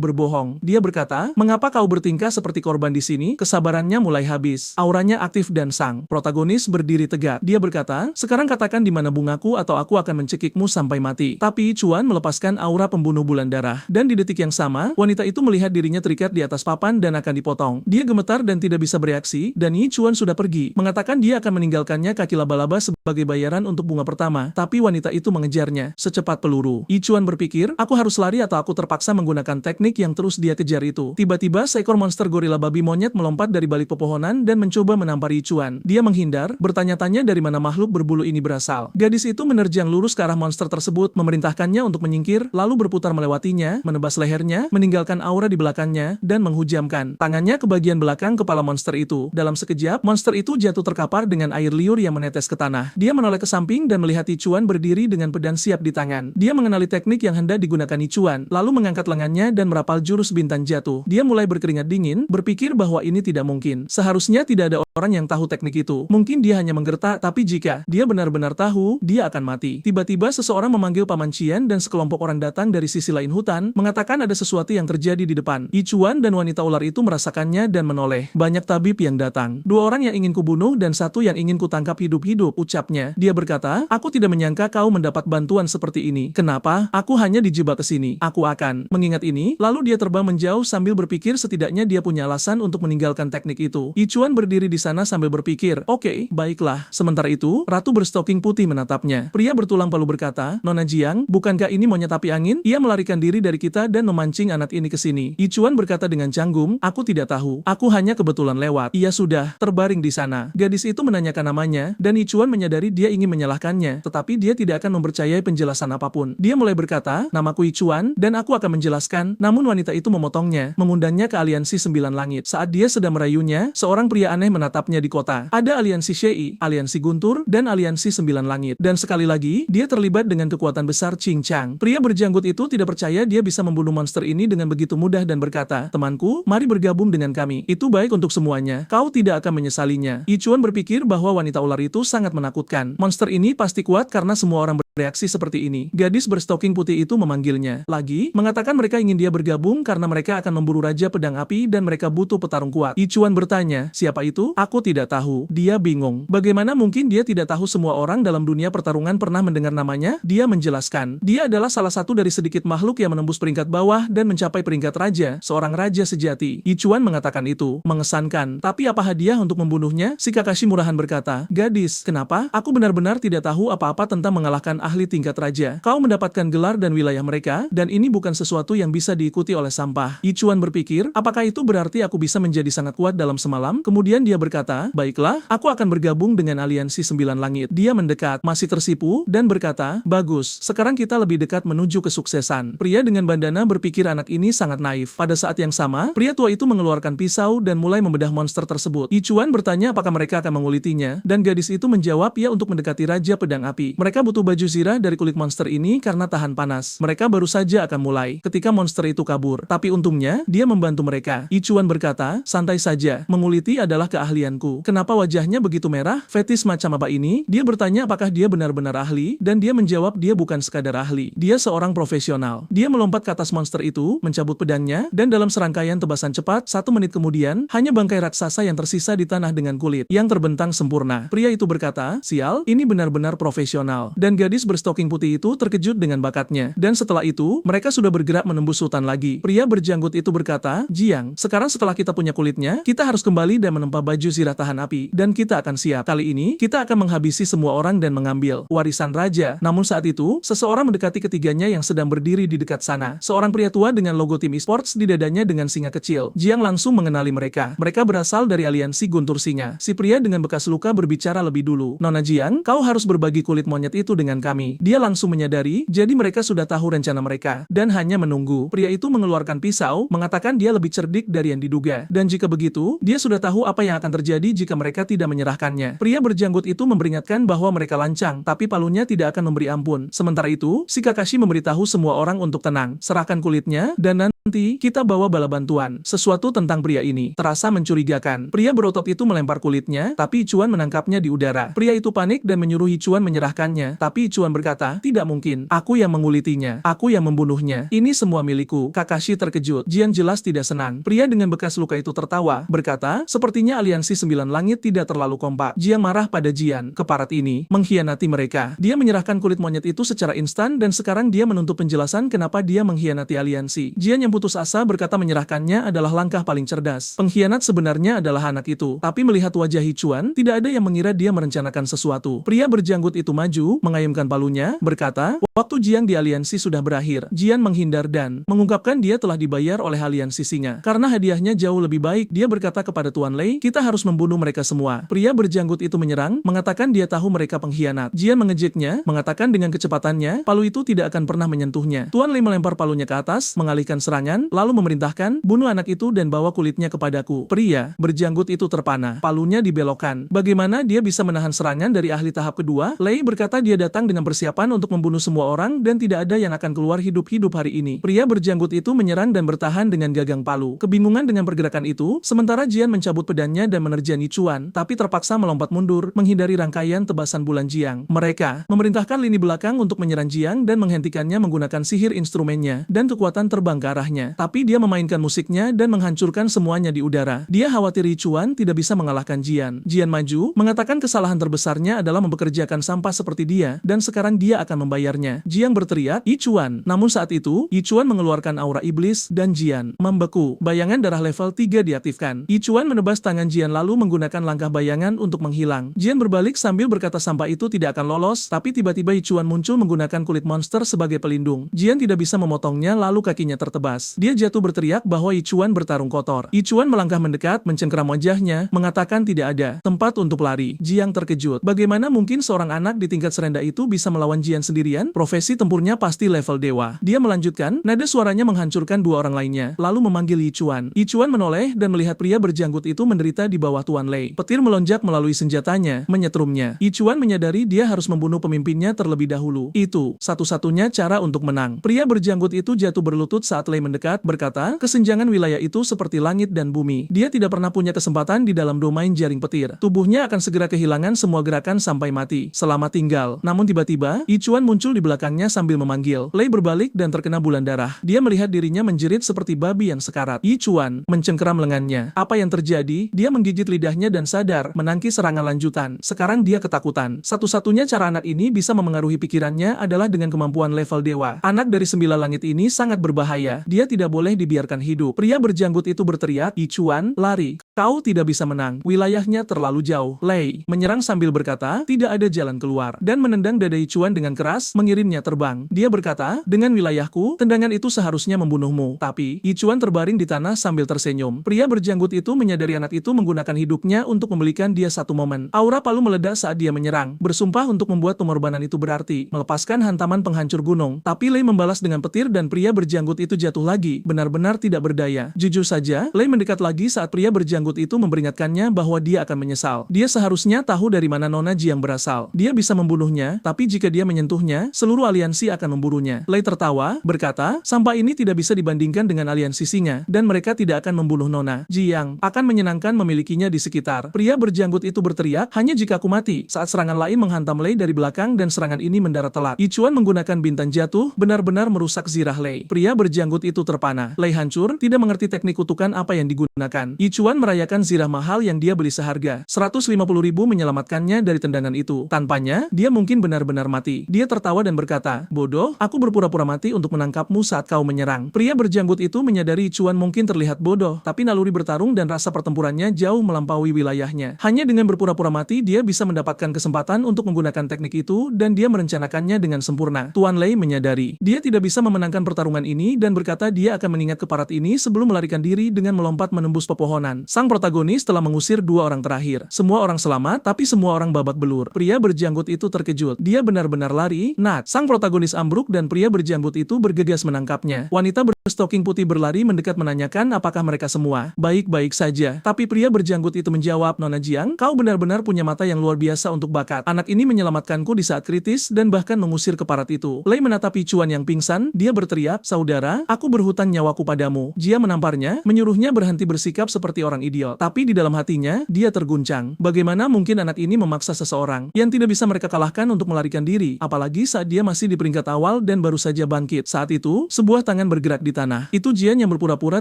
berbohong. Dia berkata, mengapa kau bertingkah seperti korban di sini? Kesabarannya mulai habis. Auranya aktif dan sang protagonis berdiri tegak. Dia berkata, sekarang katakan di mana bungaku atau aku akan mencekikmu sampai mati. Tapi Yichuan melepaskan aura pembunuh bulan darah. Dan di detik yang sama, wanita itu melihat dirinya terikat di atas papan dan akan dipotong. Dia gemetar dan tidak bisa bereaksi, dan Yichuan sudah pergi, mengatakan dia akan meninggalkannya kaki laba-laba sebagai bayaran untuk bunga pertama, tapi wanita itu mengejarnya secepat peluru. Yichuan berpikir, aku harus lari atau aku terpaksa menggunakan teknik yang terus dia kejar itu. Tiba-tiba seekor monster gorila babi monyet melompat dari balik pepohonan dan mencoba menampar Yichuan. Dia menghindar, bertanya-tanya dari mana makhluk berbulu ini berasal. Gadis itu menerjang lurus ke arah monster tersebut, memerintahkannya untuk menyingkir, lalu berputar melewatinya, menebas lehernya, meninggalkan aura di belakangnya, dan menghujamkan tangannya ke bagian belakang kepala monster itu. Dalam sekejap, monster itu jatuh terkapar dengan air liur yang menetes ke tanah. Dia menoleh ke samping dan melihat Yichuan berdiri dengan pedang siap di tangan. Dia mengenali teknik yang hendak digunakan Yichuan, lalu mengangkat lengannya dan merapal jurus bintang jatuh. Dia mulai berkeringat dingin, berpikir bahwa ini tidak mungkin. Seharusnya tidak ada orang yang tahu teknik itu. Mungkin dia hanya menggertak, tapi jika dia benar-benar tahu, dia akan mati. Tiba-tiba seseorang memanggil Paman Qian dan sekelompok orang datang dari sisi lain hutan, mengatakan ada sesuatu yang terjadi di depan. Yichuan dan wanita ular itu merasakannya dan menoleh. Banyak tabib yang datang. 2 orang yang ingin kubunuh dan 1 yang ingin kutangkap hidup-hidup, ucapnya. Dia berkata, aku tidak menyangka kau mendapat bantuan seperti ini. Kenapa? Aku hanya dijebak ke sini. Aku akan mengingat ini, lalu dia terbang menjauh sambil berpikir setidaknya dia punya alasan untuk meninggalkan teknik itu. Yichuan berdiri di sana sambil berpikir, oke, baiklah. Sementara itu, ratu berstoking putih menatapnya. Pria bertulang palu berkata, Nona Jiang, bukankah ini monyet api angin? Ia melarikan diri dari kita dan memancing anak ini ke sini. Yichuan berkata dengan canggung, aku tidak tahu. Aku hanya kebetulan lewat. Ia sudah terbaring di sana. Gadis itu menanyakan namanya, dan Yichuan menyadari dia ingin menyalahkannya, tetapi dia tidak akan mempercayai penjelasan apapun. Dia mulai berkata, namaku Yichuan, dan aku akan menjelaskan, namun wanita itu memotongnya, mengundangnya ke aliansi 9 langit. Saat dia sedang merayunya, seorang pria aneh menatapnya di kota. Ada aliansi Shei, aliansi Guntur, dan aliansi 9 langit. Dan sekali lagi, dia terlibat dengan kekuatan besar Qing Chang. Pria berjanggut itu tidak percaya dia bisa membunuh monster ini dengan begitu mudah dan berkata, temanku, mari bergabung dengan kami. Itu baik untuk semuanya. Kau tidak akan menyesalinya. Yichuan berpikir bahwa wanita ular itu sangat menakutkan. Monster ini pasti kuat karena semua orang reaksi seperti ini. Gadis berstoking putih itu memanggilnya lagi, mengatakan mereka ingin dia bergabung karena mereka akan memburu Raja Pedang Api dan mereka butuh petarung kuat. Ichuan bertanya, siapa itu? Aku tidak tahu. Dia bingung. Bagaimana mungkin dia tidak tahu? Semua orang dalam dunia pertarungan pernah mendengar namanya? Dia menjelaskan, dia adalah salah satu dari sedikit makhluk yang menembus peringkat bawah dan mencapai peringkat raja, seorang raja sejati. Ichuan mengatakan itu, mengesankan. Tapi apa hadiah untuk membunuhnya? Si Kakashi murahan berkata, gadis, kenapa? Aku benar-benar tidak tahu apa-apa tentang mengalahkan ahli tingkat raja. Kau mendapatkan gelar dan wilayah mereka, dan ini bukan sesuatu yang bisa diikuti oleh sampah. Ichuan berpikir, apakah itu berarti aku bisa menjadi sangat kuat dalam semalam? Kemudian dia berkata, baiklah, aku akan bergabung dengan aliansi 9 langit. Dia mendekat, masih tersipu, dan berkata, bagus, sekarang kita lebih dekat menuju kesuksesan. Pria dengan bandana berpikir anak ini sangat naif. Pada saat yang sama, pria tua itu mengeluarkan pisau dan mulai membedah monster tersebut. Ichuan bertanya apakah mereka akan mengulitinya, dan gadis itu menjawab ya untuk mendekati Raja Pedang Api. Mereka butuh baju zirah dari kulit monster ini karena tahan panas. Mereka baru saja akan mulai ketika monster itu kabur. Tapi untungnya, dia membantu mereka. Ichuan berkata, santai saja, menguliti adalah keahlianku. Kenapa wajahnya begitu merah? Fetis macam apa ini? Dia bertanya apakah dia benar-benar ahli, dan dia menjawab dia bukan sekadar ahli. Dia seorang profesional. Dia melompat ke atas monster itu, mencabut pedangnya, dan dalam serangkaian tebasan cepat, 1 menit kemudian, hanya bangkai raksasa yang tersisa di tanah dengan kulit yang terbentang sempurna. Pria itu berkata, sial, ini benar-benar profesional. Dan gadis berstoking putih itu terkejut dengan bakatnya. Dan setelah itu, mereka sudah bergerak menembus hutan lagi. Pria berjanggut itu berkata, Jiang, sekarang setelah kita punya kulitnya, kita harus kembali dan menempa baju zirah tahan api. Dan kita akan siap. Kali ini, kita akan menghabisi semua orang dan mengambil warisan raja. Namun saat itu, seseorang mendekati ketiganya yang sedang berdiri di dekat sana. Seorang pria tua dengan logo tim esports di dadanya dengan singa kecil. Jiang langsung mengenali mereka. Mereka berasal dari aliansi Guntur Singa. Si pria dengan bekas luka berbicara lebih dulu. Nona Jiang, kau harus berbagi kulit monyet itu dengan kami. Dia langsung menyadari, jadi mereka sudah tahu rencana mereka, dan hanya menunggu. Pria itu mengeluarkan pisau, mengatakan dia lebih cerdik dari yang diduga. Dan jika begitu, dia sudah tahu apa yang akan terjadi jika mereka tidak menyerahkannya. Pria berjanggut itu memperingatkan bahwa mereka lancang, tapi palunya tidak akan memberi ampun. Sementara itu, si Kakashi memberitahu semua orang untuk tenang, serahkan kulitnya, dan nanti kita bawa bala bantuan. Sesuatu tentang pria ini terasa mencurigakan. Pria berotot itu melempar kulitnya, tapi Ichuan menangkapnya di udara. Pria itu panik dan menyuruh Ichuan menyerahkannya, tapi Ichuan berkata, tidak mungkin. Aku yang mengulitinya. Aku yang membunuhnya. Ini semua milikku. Kakashi terkejut. Jian jelas tidak senang. Pria dengan bekas luka itu tertawa, berkata, sepertinya aliansi 9 langit tidak terlalu kompak. Jian marah pada Jian. Keparat ini mengkhianati mereka. Dia menyerahkan kulit monyet itu secara instan dan sekarang dia menuntut penjelasan kenapa dia mengkhianati aliansi. Jian yang putus asa berkata menyerahkannya adalah langkah paling cerdas. Pengkhianat sebenarnya adalah anak itu. Tapi melihat wajah Ichuan, tidak ada yang mengira dia merencanakan sesuatu. Pria berjanggut itu maju, mengayunkan palunya, berkata, waktu Jiang di aliansi sudah berakhir. Jian menghindar dan mengungkapkan dia telah dibayar oleh aliansi singa. Karena hadiahnya jauh lebih baik, dia berkata kepada Tuan Lei, kita harus membunuh mereka semua. Pria berjanggut itu menyerang, mengatakan dia tahu mereka pengkhianat. Jian mengejeknya, mengatakan dengan kecepatannya, palu itu tidak akan pernah menyentuhnya. Tuan Lei melempar palunya ke atas, mengalihkan serangan, lalu memerintahkan, bunuh anak itu dan bawa kulitnya kepadaku. Pria berjanggut itu terpana. Palunya dibelokkan. Bagaimana dia bisa menahan serangan dari ahli tahap kedua? Lei berkata dia datang dengan persiapan untuk membunuh semua orang dan tidak ada yang akan keluar hidup-hidup hari ini. Pria berjanggut itu menyerang dan bertahan dengan gagang palu. Kebingungan dengan pergerakan itu, sementara Jian mencabut pedangnya dan menerjang Ichuan, tapi terpaksa melompat mundur, menghindari rangkaian tebasan bulan Jiang. Mereka memerintahkan lini belakang untuk menyerang Jiang dan menghentikannya menggunakan sihir instrumennya dan kekuatan terbang ke arahnya. Tapi dia memainkan musiknya dan menghancurkan semuanya di udara. Dia khawatir Ichuan tidak bisa mengalahkan Jian. Jian maju, mengatakan kesalahan terbesarnya adalah mempekerjakan sampah seperti dia, dan sekarang dia akan membayarnya. Jiang berteriak, Ichuan. Namun saat itu, Ichuan mengeluarkan aura iblis, dan Jian membeku. Bayangan darah level 3 diaktifkan. Ichuan menebas tangan Jian lalu menggunakan langkah bayangan untuk menghilang. Jian berbalik sambil berkata sampah itu tidak akan lolos, tapi tiba-tiba Ichuan muncul menggunakan kulit monster sebagai pelindung. Jian tidak bisa memotongnya lalu kakinya tertebas. Dia jatuh berteriak bahwa Ichuan bertarung kotor. Ichuan melangkah mendekat, mencengkeram wajahnya, mengatakan tidak ada tempat untuk lari. Jiang terkejut. Bagaimana mungkin seorang anak di tingkat serendah itu bisa melawan Jian sendirian? Profesi tempurnya pasti level dewa. Dia melanjutkan, nada suaranya menghancurkan 2 orang lainnya, lalu memanggil Ichuan. Ichuan menoleh dan melihat pria berjanggut itu menderita di bawah Tuan Lei. Petir melonjak melalui senjatanya, menyetrumnya. Ichuan menyadari dia harus membunuh pemimpinnya terlebih dahulu. Itu satu-satunya cara untuk menang. Pria berjanggut itu jatuh berlutut saat Lei mendekat, berkata, kesenjangan wilayah itu seperti langit dan bumi. Dia tidak pernah punya kesempatan di dalam domain jaring petir. Tubuhnya akan segera kehilangan semua gerakan sampai mati. Selamat tinggal. Namun tiba-tiba Tiba-tiba, Yichuan muncul di belakangnya sambil memanggil. Lei berbalik dan terkena bulan darah. Dia melihat dirinya menjerit seperti babi yang sekarat. Yichuan mencengkeram lengannya. Apa yang terjadi? Dia menggigit lidahnya dan sadar, menangkis serangan lanjutan. Sekarang dia ketakutan. Satu-satunya cara anak ini bisa memengaruhi pikirannya adalah dengan kemampuan level dewa. Anak dari 9 langit ini sangat berbahaya. Dia tidak boleh dibiarkan hidup. Pria berjanggut itu berteriak, "Yichuan, lari. Kau tidak bisa menang. Wilayahnya terlalu jauh." Lei menyerang sambil berkata, tidak ada jalan keluar. Dan menendang dada Yichuan dengan keras, mengirimnya terbang. Dia berkata, dengan wilayahku, tendangan itu seharusnya membunuhmu. Tapi, Yichuan terbaring di tanah sambil tersenyum. Pria berjanggut itu menyadari anak itu menggunakan hidupnya untuk membelikan dia satu momen. Aura palu meledak saat dia menyerang. Bersumpah untuk membuat pengorbanan itu berarti melepaskan hantaman penghancur gunung. Tapi Lei membalas dengan petir dan pria berjanggut itu jatuh lagi. Benar-benar tidak berdaya. Jujur saja, Lei mendekat lagi saat pria berjanggut itu memperingatkannya bahwa dia akan menyesal. Dia seharusnya tahu dari mana Nona Jiang berasal. Dia bisa membunuhnya, tapi jika dia menyentuhnya, seluruh aliansi akan memburunya. Lei tertawa, berkata, sampah ini tidak bisa dibandingkan dengan aliansi singa, dan mereka tidak akan membunuh Nona Jiang. Akan menyenangkan memilikinya di sekitar. Pria berjanggut itu berteriak, hanya jika aku mati. Saat serangan lain menghantam Lei dari belakang dan serangan ini mendarat telat. Yichuan menggunakan bintang jatuh, benar-benar merusak zirah Lei. Pria berjanggut itu terpana. Lei hancur, tidak mengerti teknik kutukan apa yang digunakan. Yichuan merayakan zirah mahal yang dia beli seharga 150.000 menyelamatkannya dari tendangan itu. Tanpanya, dia mungkin benar-benar mati. Dia tertawa dan berkata, bodoh, aku berpura-pura mati untuk menangkapmu saat kau menyerang. Pria berjanggut itu menyadari Yichuan mungkin terlihat bodoh, tapi naluri bertarung dan rasa pertempurannya jauh melampaui wilayahnya. Hanya dengan berpura-pura mati, dia bisa mendapatkan kesempatan untuk menggunakan teknik itu, dan dia merencanakannya dengan sempurna. Tuan Lei menyadari, dia tidak bisa memenangkan pertarungan ini dan berkata dia akan mengingat keparat ini sebelum melarikan diri dengan melompat menembus pepohonan. Sang protagonis telah mengusir 2 orang terakhir. Semua orang selamat, tapi semua orang babak belur. Pria berjanggut itu terkejut. Dia benar-benar lari. Sang protagonis ambruk dan pria berjanggut itu bergegas menangkapnya. Wanita berstoking putih berlari mendekat menanyakan apakah mereka semua baik-baik saja. Tapi pria berjanggut itu menjawab, Nona Jiang, kau benar-benar punya mata yang luar biasa untuk bakat. Anak ini menyelamatkanku di saat kritis dan bahkan mengusir keparat itu. Lei menatap Yichuan yang pingsan. Dia berteriak, saudara, aku berhutang nyawaku padamu. Jia menamparnya, menyuruhnya berhenti bersikap seperti orang idiot. Tapi di dalam hatinya, dia terguncang. Bagaimana mungkin anak ini memaksa seseorang yang tidak bisa mereka kalahkan untuk melarikan diri, apalagi saat dia masih di peringkat awal dan baru saja bangkit. Saat itu, sebuah tangan bergerak di tanah. Itu Jian yang berpura-pura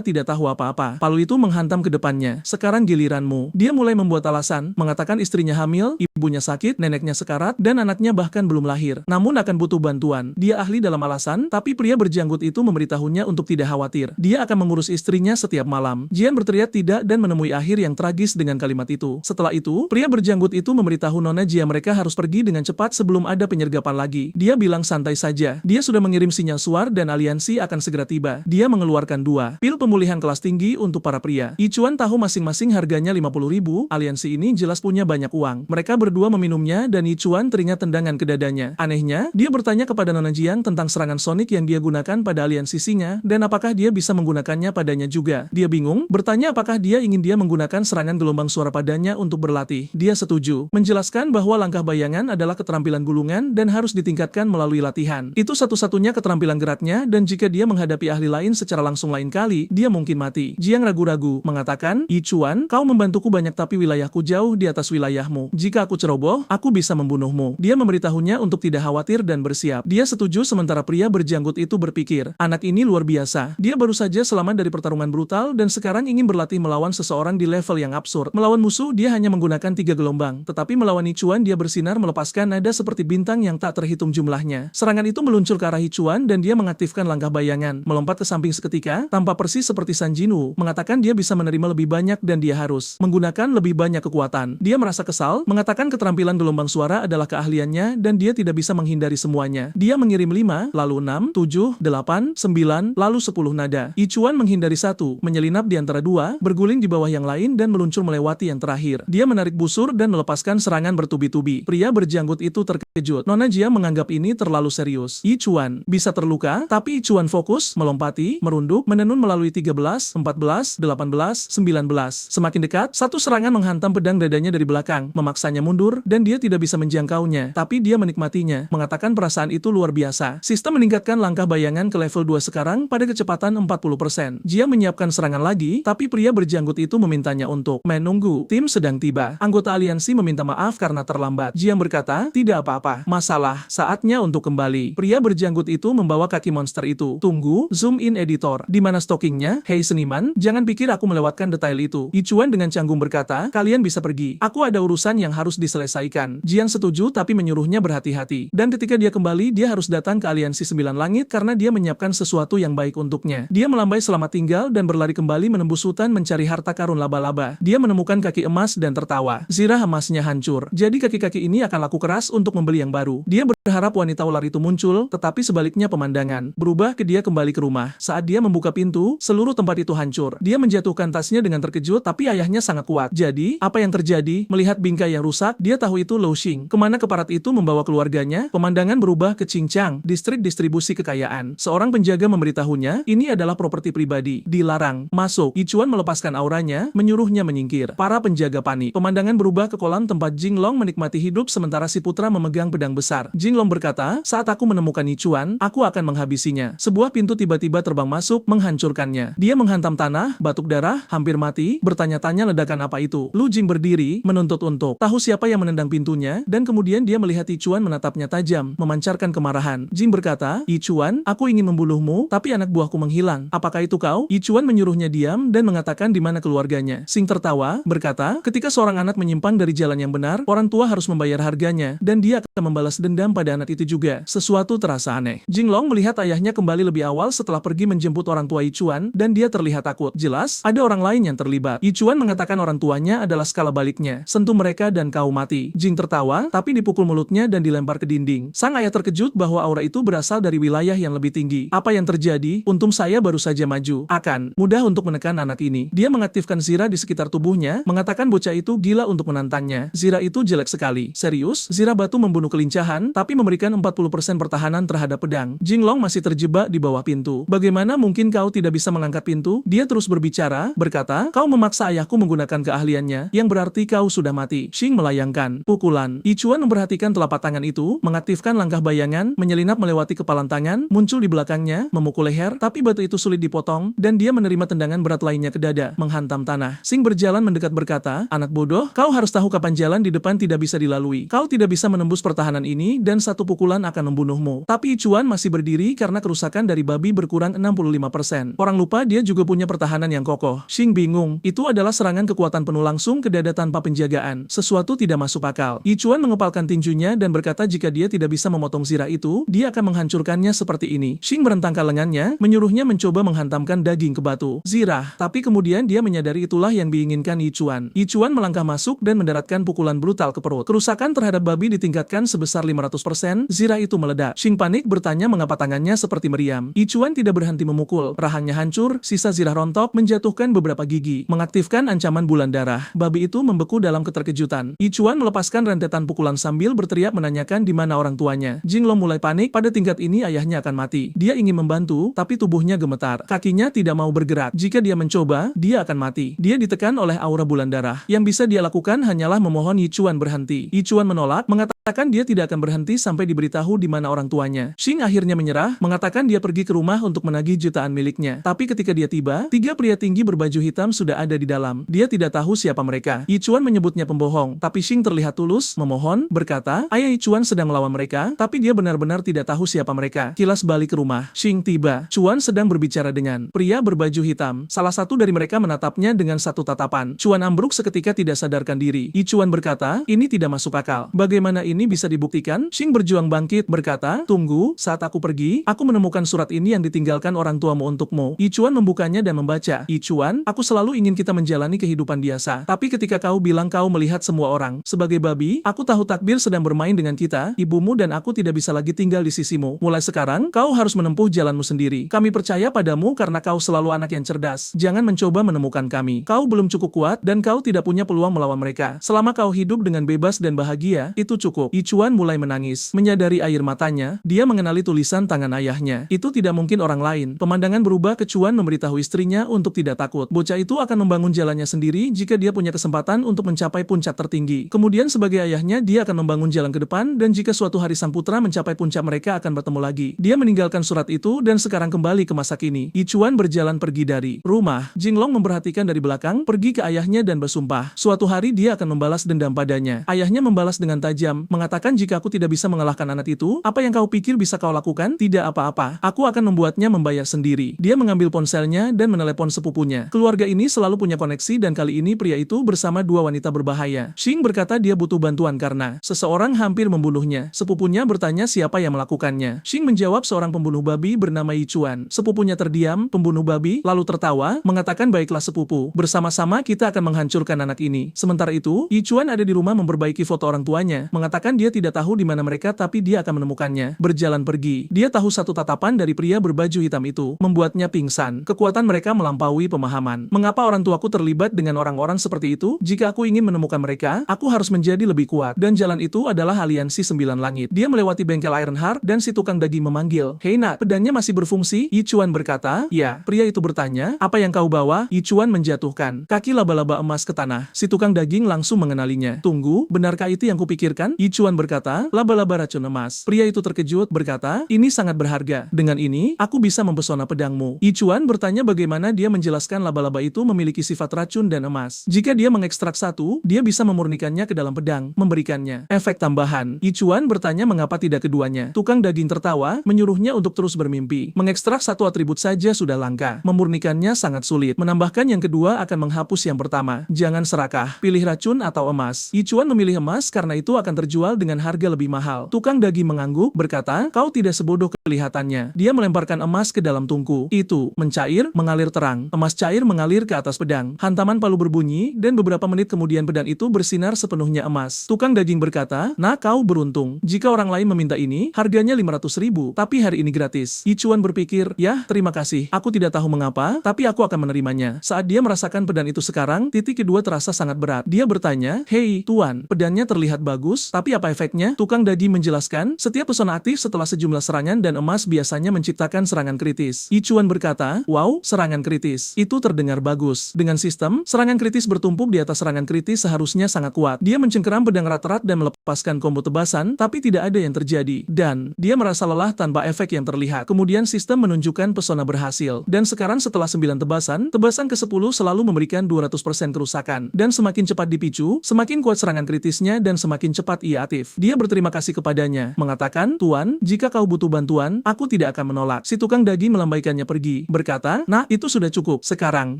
tidak tahu apa-apa. Palu itu menghantam ke depannya. Sekarang giliranmu. Dia mulai membuat alasan, mengatakan istrinya hamil, ibunya sakit, neneknya sekarat, dan anaknya bahkan belum lahir. Namun akan butuh bantuan. Dia ahli dalam alasan, tapi pria berjanggut itu memberitahunya untuk tidak khawatir. Dia akan mengurus istrinya setiap malam. Jian berteriak tidak dan menemui akhir yang tragis dengan kalimat itu. Setelah itu, pria berjanggut itu memberitahu Nona Jia mereka harus pergi dengan cepat sebelum ada penyergapan lagi. Dia bilang santai saja. Dia sudah mengirim sinyal suar dan aliansi akan segera tiba. Dia mengeluarkan 2 pil pemulihan kelas tinggi untuk para pria. Yichuan tahu masing-masing harganya 50.000. Aliansi ini jelas punya banyak uang. Mereka berdua meminumnya dan Yichuan teringat tendangan ke dadanya. Anehnya, dia bertanya kepada Nona Jiang tentang serangan sonik yang dia gunakan pada aliansi singa dan apakah dia bisa menggunakannya padanya juga. Dia bingung, bertanya apakah dia ingin dia menggunakan serangan gelombang suara padanya untuk berlatih. Dia setuju, menjelaskan bahwa langkah bayangan adalah keterampilan gulungan dan harus ditingkatkan melalui latihan. Itu satu-satunya keterampilan geraknya dan jika dia menghadapi ahli lain secara langsung lain kali, dia mungkin mati. Jiang ragu-ragu, mengatakan, Yichuan, kau membantuku banyak tapi wilayahku jauh di atas wilayahmu. Jika aku ceroboh, aku bisa membunuhmu. Dia memberitahunya untuk tidak khawatir dan bersiap. Dia setuju sementara pria berjanggut itu berpikir, anak ini luar biasa. Dia baru saja selamat dari pertarungan brutal dan sekarang ingin berlatih melawan seseorang di level yang absurd. Melawan musuh dia hanya menggunakan 3 gelombang, tetapi melawan Yichuan dia bersinar melepaskan nada seperti bintang yang tak terhitung jumlahnya. Serangan itu meluncur ke arah Yichuan dan dia mengaktifkan langkah bayangan, melompat ke samping seketika, tanpa persis seperti San Jinwoo, mengatakan dia bisa menerima lebih banyak dan dia harus menggunakan lebih banyak kekuatan. Dia merasa kesal, mengatakan keterampilan gelombang suara adalah keahliannya dan dia tidak bisa menghindari semuanya. Dia mengirim 5, lalu 6, 7, 8, 9, lalu 10 nada. Yichuan menghindari 1, menyelinap di antara 2, berguling di bawah yang lain dan meluncur melewati yang terakhir. Dia menarik busur dan melepaskan serangan bertubi-tubi. Pria berjanggut itu terkejut. Nona Jia menganggap ini terlalu serius. Yichuan bisa terluka, tapi Yichuan fokus, melompati, merunduk, menenun melalui 13, 14, 18, 19. Semakin dekat, satu serangan menghantam pedang dadanya dari belakang, memaksanya mundur mundur, dan dia tidak bisa menjangkaunya, tapi dia menikmatinya, mengatakan perasaan itu luar biasa. Sistem meningkatkan langkah bayangan ke level 2 sekarang pada kecepatan 40%. Jia menyiapkan serangan lagi, tapi pria berjanggut itu memintanya untuk menunggu. Tim sedang tiba. Anggota aliansi meminta maaf karena terlambat. Jia berkata, tidak apa-apa. Masalah, saatnya untuk kembali. Pria berjanggut itu membawa kaki monster itu. Tunggu, zoom in editor. Di mana stockingnya? Hei seniman, jangan pikir aku melewatkan detail itu. Yichuan dengan canggung berkata, kalian bisa pergi. Aku ada urusan yang harus diselesaikan. Jian setuju tapi menyuruhnya berhati-hati. Dan ketika dia kembali, dia harus datang ke aliansi 9 langit karena dia menyiapkan sesuatu yang baik untuknya. Dia melambai selamat tinggal dan berlari kembali menembus hutan mencari harta karun laba-laba. Dia menemukan kaki emas dan tertawa. Zirah emasnya hancur. Jadi kaki-kaki ini akan laku keras untuk membeli yang baru. Dia berharap wanita ular itu muncul, tetapi sebaliknya pemandangan berubah ke dia kembali ke rumah. Saat dia membuka pintu, seluruh tempat itu hancur. Dia menjatuhkan tasnya dengan terkejut, tapi ayahnya sangat kuat. Jadi, apa yang terjadi? Melihat bingkai yang rusak, dia tahu itu Lo Xing. Kemana keparat itu membawa keluarganya? Pemandangan berubah ke Qingchang, distrik distribusi kekayaan. Seorang penjaga memberitahunya, ini adalah properti pribadi. Dilarang. Masuk. Yichuan melepaskan auranya, menyuruhnya menyingkir. Para penjaga panik. Pemandangan berubah ke kolam tempat Jinglong menikmati hidup sementara si putra memegang pedang besar. Jinglong berkata, saat aku menemukan Yichuan, aku akan menghabisinya. Sebuah pintu tiba-tiba terbang masuk, menghancurkannya. Dia menghantam tanah, batuk darah, hampir mati, bertanya-tanya ledakan apa itu. Lu Jing berdiri, menuntut untuk tahu siapa yang menendang pintunya, dan kemudian dia melihat Yichuan menatapnya tajam, memancarkan kemarahan. Jing berkata, Yichuan, aku ingin membunuhmu, tapi anak buahku menghilang. Apakah itu kau? Yichuan menyuruhnya diam dan mengatakan di mana keluarganya. Sing tertawa, berkata, ketika seorang anak menyimpang dari jalan yang benar, orang tua harus membayar harganya, dan dia akan membalas dendam pada anak itu juga. Sesuatu terasa aneh. Jinglong melihat ayahnya kembali lebih awal setelah pergi menjemput orang tua Yichuan, dan dia terlihat takut. Jelas, ada orang lain yang terlibat. Yichuan mengatakan orang tuanya adalah skala baliknya. Sentuh mereka dan kau mati. Jing tertawa, tapi dipukul mulutnya dan dilempar ke dinding. Sang ayah terkejut bahwa aura itu berasal dari wilayah yang lebih tinggi. Apa yang terjadi? Untung saya baru saja maju. Akan mudah untuk menekan anak ini. Dia mengaktifkan Zira di sekitar tubuhnya, mengatakan bocah itu gila untuk menantangnya. Zira itu jelek sekali. Serius, Zira batu membunuh kelincahan, tapi memberikan 40% pertahanan terhadap pedang. Jinglong masih terjebak di bawah pintu. Bagaimana mungkin kau tidak bisa mengangkat pintu? Dia terus berbicara, berkata, kau memaksa ayahku menggunakan keahliannya, yang berarti kau sudah mati. Xing melayangkan pukulan. Yichuan memperhatikan telapak tangan itu, mengaktifkan langkah bayangan, menyelinap melewati kepalan tangan, muncul di belakangnya, memukul leher, tapi batu itu sulit dipotong, dan dia menerima tendangan berat lainnya ke dada, menghantam tanah. Xing berjalan mendekat berkata, anak bodoh, kau harus tahu kapan jalan di depan tidak bisa dilalui. Kau tidak bisa menembus pertahanan ini, dan satu pukulan akan membunuhmu. Tapi Yichuan masih berdiri karena kerusakan dari babi berkurang 65%. Orang lupa dia juga punya pertahanan yang kokoh. Xing bingung, itu adalah serangan kekuatan penuh langsung ke dada tanpa penjagaan. Sesuatu tidak masuk akal. Yichuan mengepalkan tinjunya dan berkata jika dia tidak bisa memotong Zira itu, dia akan menghancurkannya seperti ini. Xing merentangkan lengannya, menyuruhnya mencoba menghantamkan daging ke batu. Zira, tapi kemudian dia menyadari itulah yang diinginkan Yichuan. Yichuan melangkah masuk dan mendaratkan pukulan brutal ke perut. Kerusakan terhadap babi ditingkatkan sebesar 500%, Zira itu meledak. Xing panik bertanya mengapa tangannya seperti meriam. Yichuan tidak berhenti memukul. Rahangnya hancur, sisa Zira rontok, menjatuhkan beberapa gigi. Mengaktifkan ancaman bulan darah. Babi itu membeku dalam keterkejutan. Yichuan melepaskan rentetan pukulan sambil berteriak menanyakan di mana orang tuanya. Jinglong mulai panik, pada tingkat ini ayahnya akan mati. Dia ingin membantu, tapi tubuhnya gemetar. Kakinya tidak mau bergerak. Jika dia mencoba, dia akan mati. Dia ditekan oleh aura bulan darah. Yang bisa dia lakukan hanyalah memohon Yichuan berhenti. Yichuan menolak, mengatakan dia tidak akan berhenti sampai diberitahu di mana orang tuanya. Xing akhirnya menyerah, mengatakan dia pergi ke rumah untuk menagih jutaan miliknya. Tapi ketika dia tiba, 3 pria tinggi berbaju hitam sudah ada di dalam. Dia tidak tahu siapa mereka. Yichuan menyebutnya pembohong, tapi Xing terlihat tulus, memohon, berkata, ayah Yichuan sedang melawan mereka, tapi dia benar-benar tidak tahu siapa mereka. Kilas balik ke rumah. Xing tiba. Chuan sedang berbicara dengan pria berbaju hitam. Salah satu dari mereka menatapnya dengan satu tatapan. Chuan ambruk seketika tidak sadarkan diri. Yichuan berkata, ini tidak masuk akal. Bagaimana ini bisa dibuktikan? Xing berjuang bangkit, berkata, tunggu, saat aku pergi, aku menemukan surat ini yang ditinggalkan orang tuamu untukmu. Yichuan membukanya dan membaca. Yichuan, aku selalu ingin kita menjalani kehidupan biasa. Tapi ketika kau bilang kau melihat semua orang, sebagai babi, aku tahu takdir sedang bermain dengan kita, ibumu dan aku tidak bisa lagi tinggal di sisimu. Mulai sekarang, kau harus menempuh jalanmu sendiri. Kami percaya padamu karena kau selalu anak yang cerdas. Jangan mencoba menemukan kami. Kau belum cukup kuat dan kau tidak punya peluang melawan mereka. Selama kau hidup dengan bebas dan bahagia, itu cukup. Yichuan mulai menangis. Menyadari air matanya, dia mengenali tulisan tangan ayahnya. Itu tidak mungkin orang lain. Pemandangan berubah ke Chuan memberitahu istrinya untuk tidak takut. Bocah itu akan membangun jalannya sendiri jika dia punya kesempatan untuk mencapai puncak tertinggi. Yi. Kemudian sebagai ayahnya dia akan membangun jalan ke depan dan jika suatu hari sang putra mencapai puncak mereka akan bertemu lagi. Dia meninggalkan surat itu dan sekarang kembali ke masa kini. Yi Chuan berjalan pergi dari rumah. Jinglong memperhatikan dari belakang, pergi ke ayahnya dan bersumpah. Suatu hari dia akan membalas dendam padanya. Ayahnya membalas dengan tajam, mengatakan jika aku tidak bisa mengalahkan anak itu, apa yang kau pikir bisa kau lakukan? Tidak apa-apa. Aku akan membuatnya membayar sendiri. Dia mengambil ponselnya dan menelepon sepupunya. Keluarga ini selalu punya koneksi dan kali ini pria itu bersama dua wanita berbahaya. Xing berkata dia butuh bantuan karena seseorang hampir membunuhnya. Sepupunya bertanya siapa yang melakukannya. Xing menjawab seorang pembunuh babi bernama Yi Chuan. Sepupunya terdiam, pembunuh babi, lalu tertawa, mengatakan baiklah sepupu. Bersama-sama kita akan menghancurkan anak ini. Sementara itu, Yi Chuan ada di rumah memperbaiki foto orang tuanya. Mengatakan dia tidak tahu di mana mereka tapi dia akan menemukannya. Berjalan pergi. Dia tahu satu tatapan dari pria berbaju hitam itu membuatnya pingsan. Kekuatan mereka melampaui pemahaman. Mengapa orang tuaku terlibat dengan orang-orang seperti itu? Jika aku ingin menemukan mereka, aku harus menjadi lebih kuat. Dan jalan itu adalah aliansi 9 langit. Dia melewati bengkel Ironheart dan si tukang daging memanggil, "Hei nak, pedangnya masih berfungsi?" Yi Chuan berkata, "Ya." Pria itu bertanya, "Apa yang kau bawa?" Yi Chuan menjatuhkan kaki laba-laba emas ke tanah. Si tukang daging langsung mengenalinya. "Tunggu, benarkah itu yang kupikirkan?" Yi Chuan berkata, "Laba-laba racun emas." Pria itu terkejut berkata, "Ini sangat berharga. Dengan ini, aku bisa mempesona pedangmu." Yi Chuan bertanya bagaimana dia menjelaskan laba-laba itu memiliki sifat racun dan emas. Jika dia mengekstrak satu, dia bisa memurnikannya ke dalam pedang, memberikannya efek tambahan. Yi Chuan bertanya mengapa tidak keduanya. Tukang daging tertawa, menyuruhnya untuk terus bermimpi. Mengekstrak satu atribut saja sudah langka. Memurnikannya sangat sulit. Menambahkan yang kedua akan menghapus yang pertama. Jangan serakah. Pilih racun atau emas. Yi Chuan memilih emas karena itu akan terjual dengan harga lebih mahal. Tukang daging mengangguk, berkata, "Kau tidak sebodoh kelihatannya." Dia melemparkan emas ke dalam tungku. Itu mencair, mengalir terang. Emas cair mengalir ke atas pedang. Hantaman palu berbunyi dan beberapa menit kemudian pedang itu bersinar sepenuhnya emas. Tukang daging berkata, "Nah, kau beruntung. Jika orang lain meminta ini, harganya 500.000, tapi hari ini gratis." Yi Chuan berpikir, "Ya, terima kasih. Aku tidak tahu mengapa, tapi aku akan menerimanya." Saat dia merasakan pedang itu sekarang, titik kedua terasa sangat berat. Dia bertanya, "Hei, Tuan, pedangnya terlihat bagus, tapi apa efeknya?" Tukang daging menjelaskan, setiap pesona aktif setelah sejumlah serangan dan emas biasanya menciptakan serangan kritis. Yi Chuan berkata, "Wow, serangan kritis. Itu terdengar bagus. Dengan sistem, serangan kritis bertumpuk di atas serangan kritis seharusnya sangat kuat." Dia mencengkeram pedang erat-erat dan melepaskan combo tebasan, tapi tidak ada yang terjadi. Dan, dia merasa lelah tanpa efek yang terlihat. Kemudian sistem menunjukkan pesona berhasil. Dan sekarang setelah 9 tebasan, tebasan ke-10 selalu memberikan 200% kerusakan. Dan semakin cepat dipicu, semakin kuat serangan kritisnya dan semakin cepat ia aktif. Dia berterima kasih kepadanya, mengatakan, "Tuan, jika kau butuh bantuan, aku tidak akan menolak." Si tukang daging melambaikannya pergi, berkata, "Nah, itu sudah cukup. Sekarang,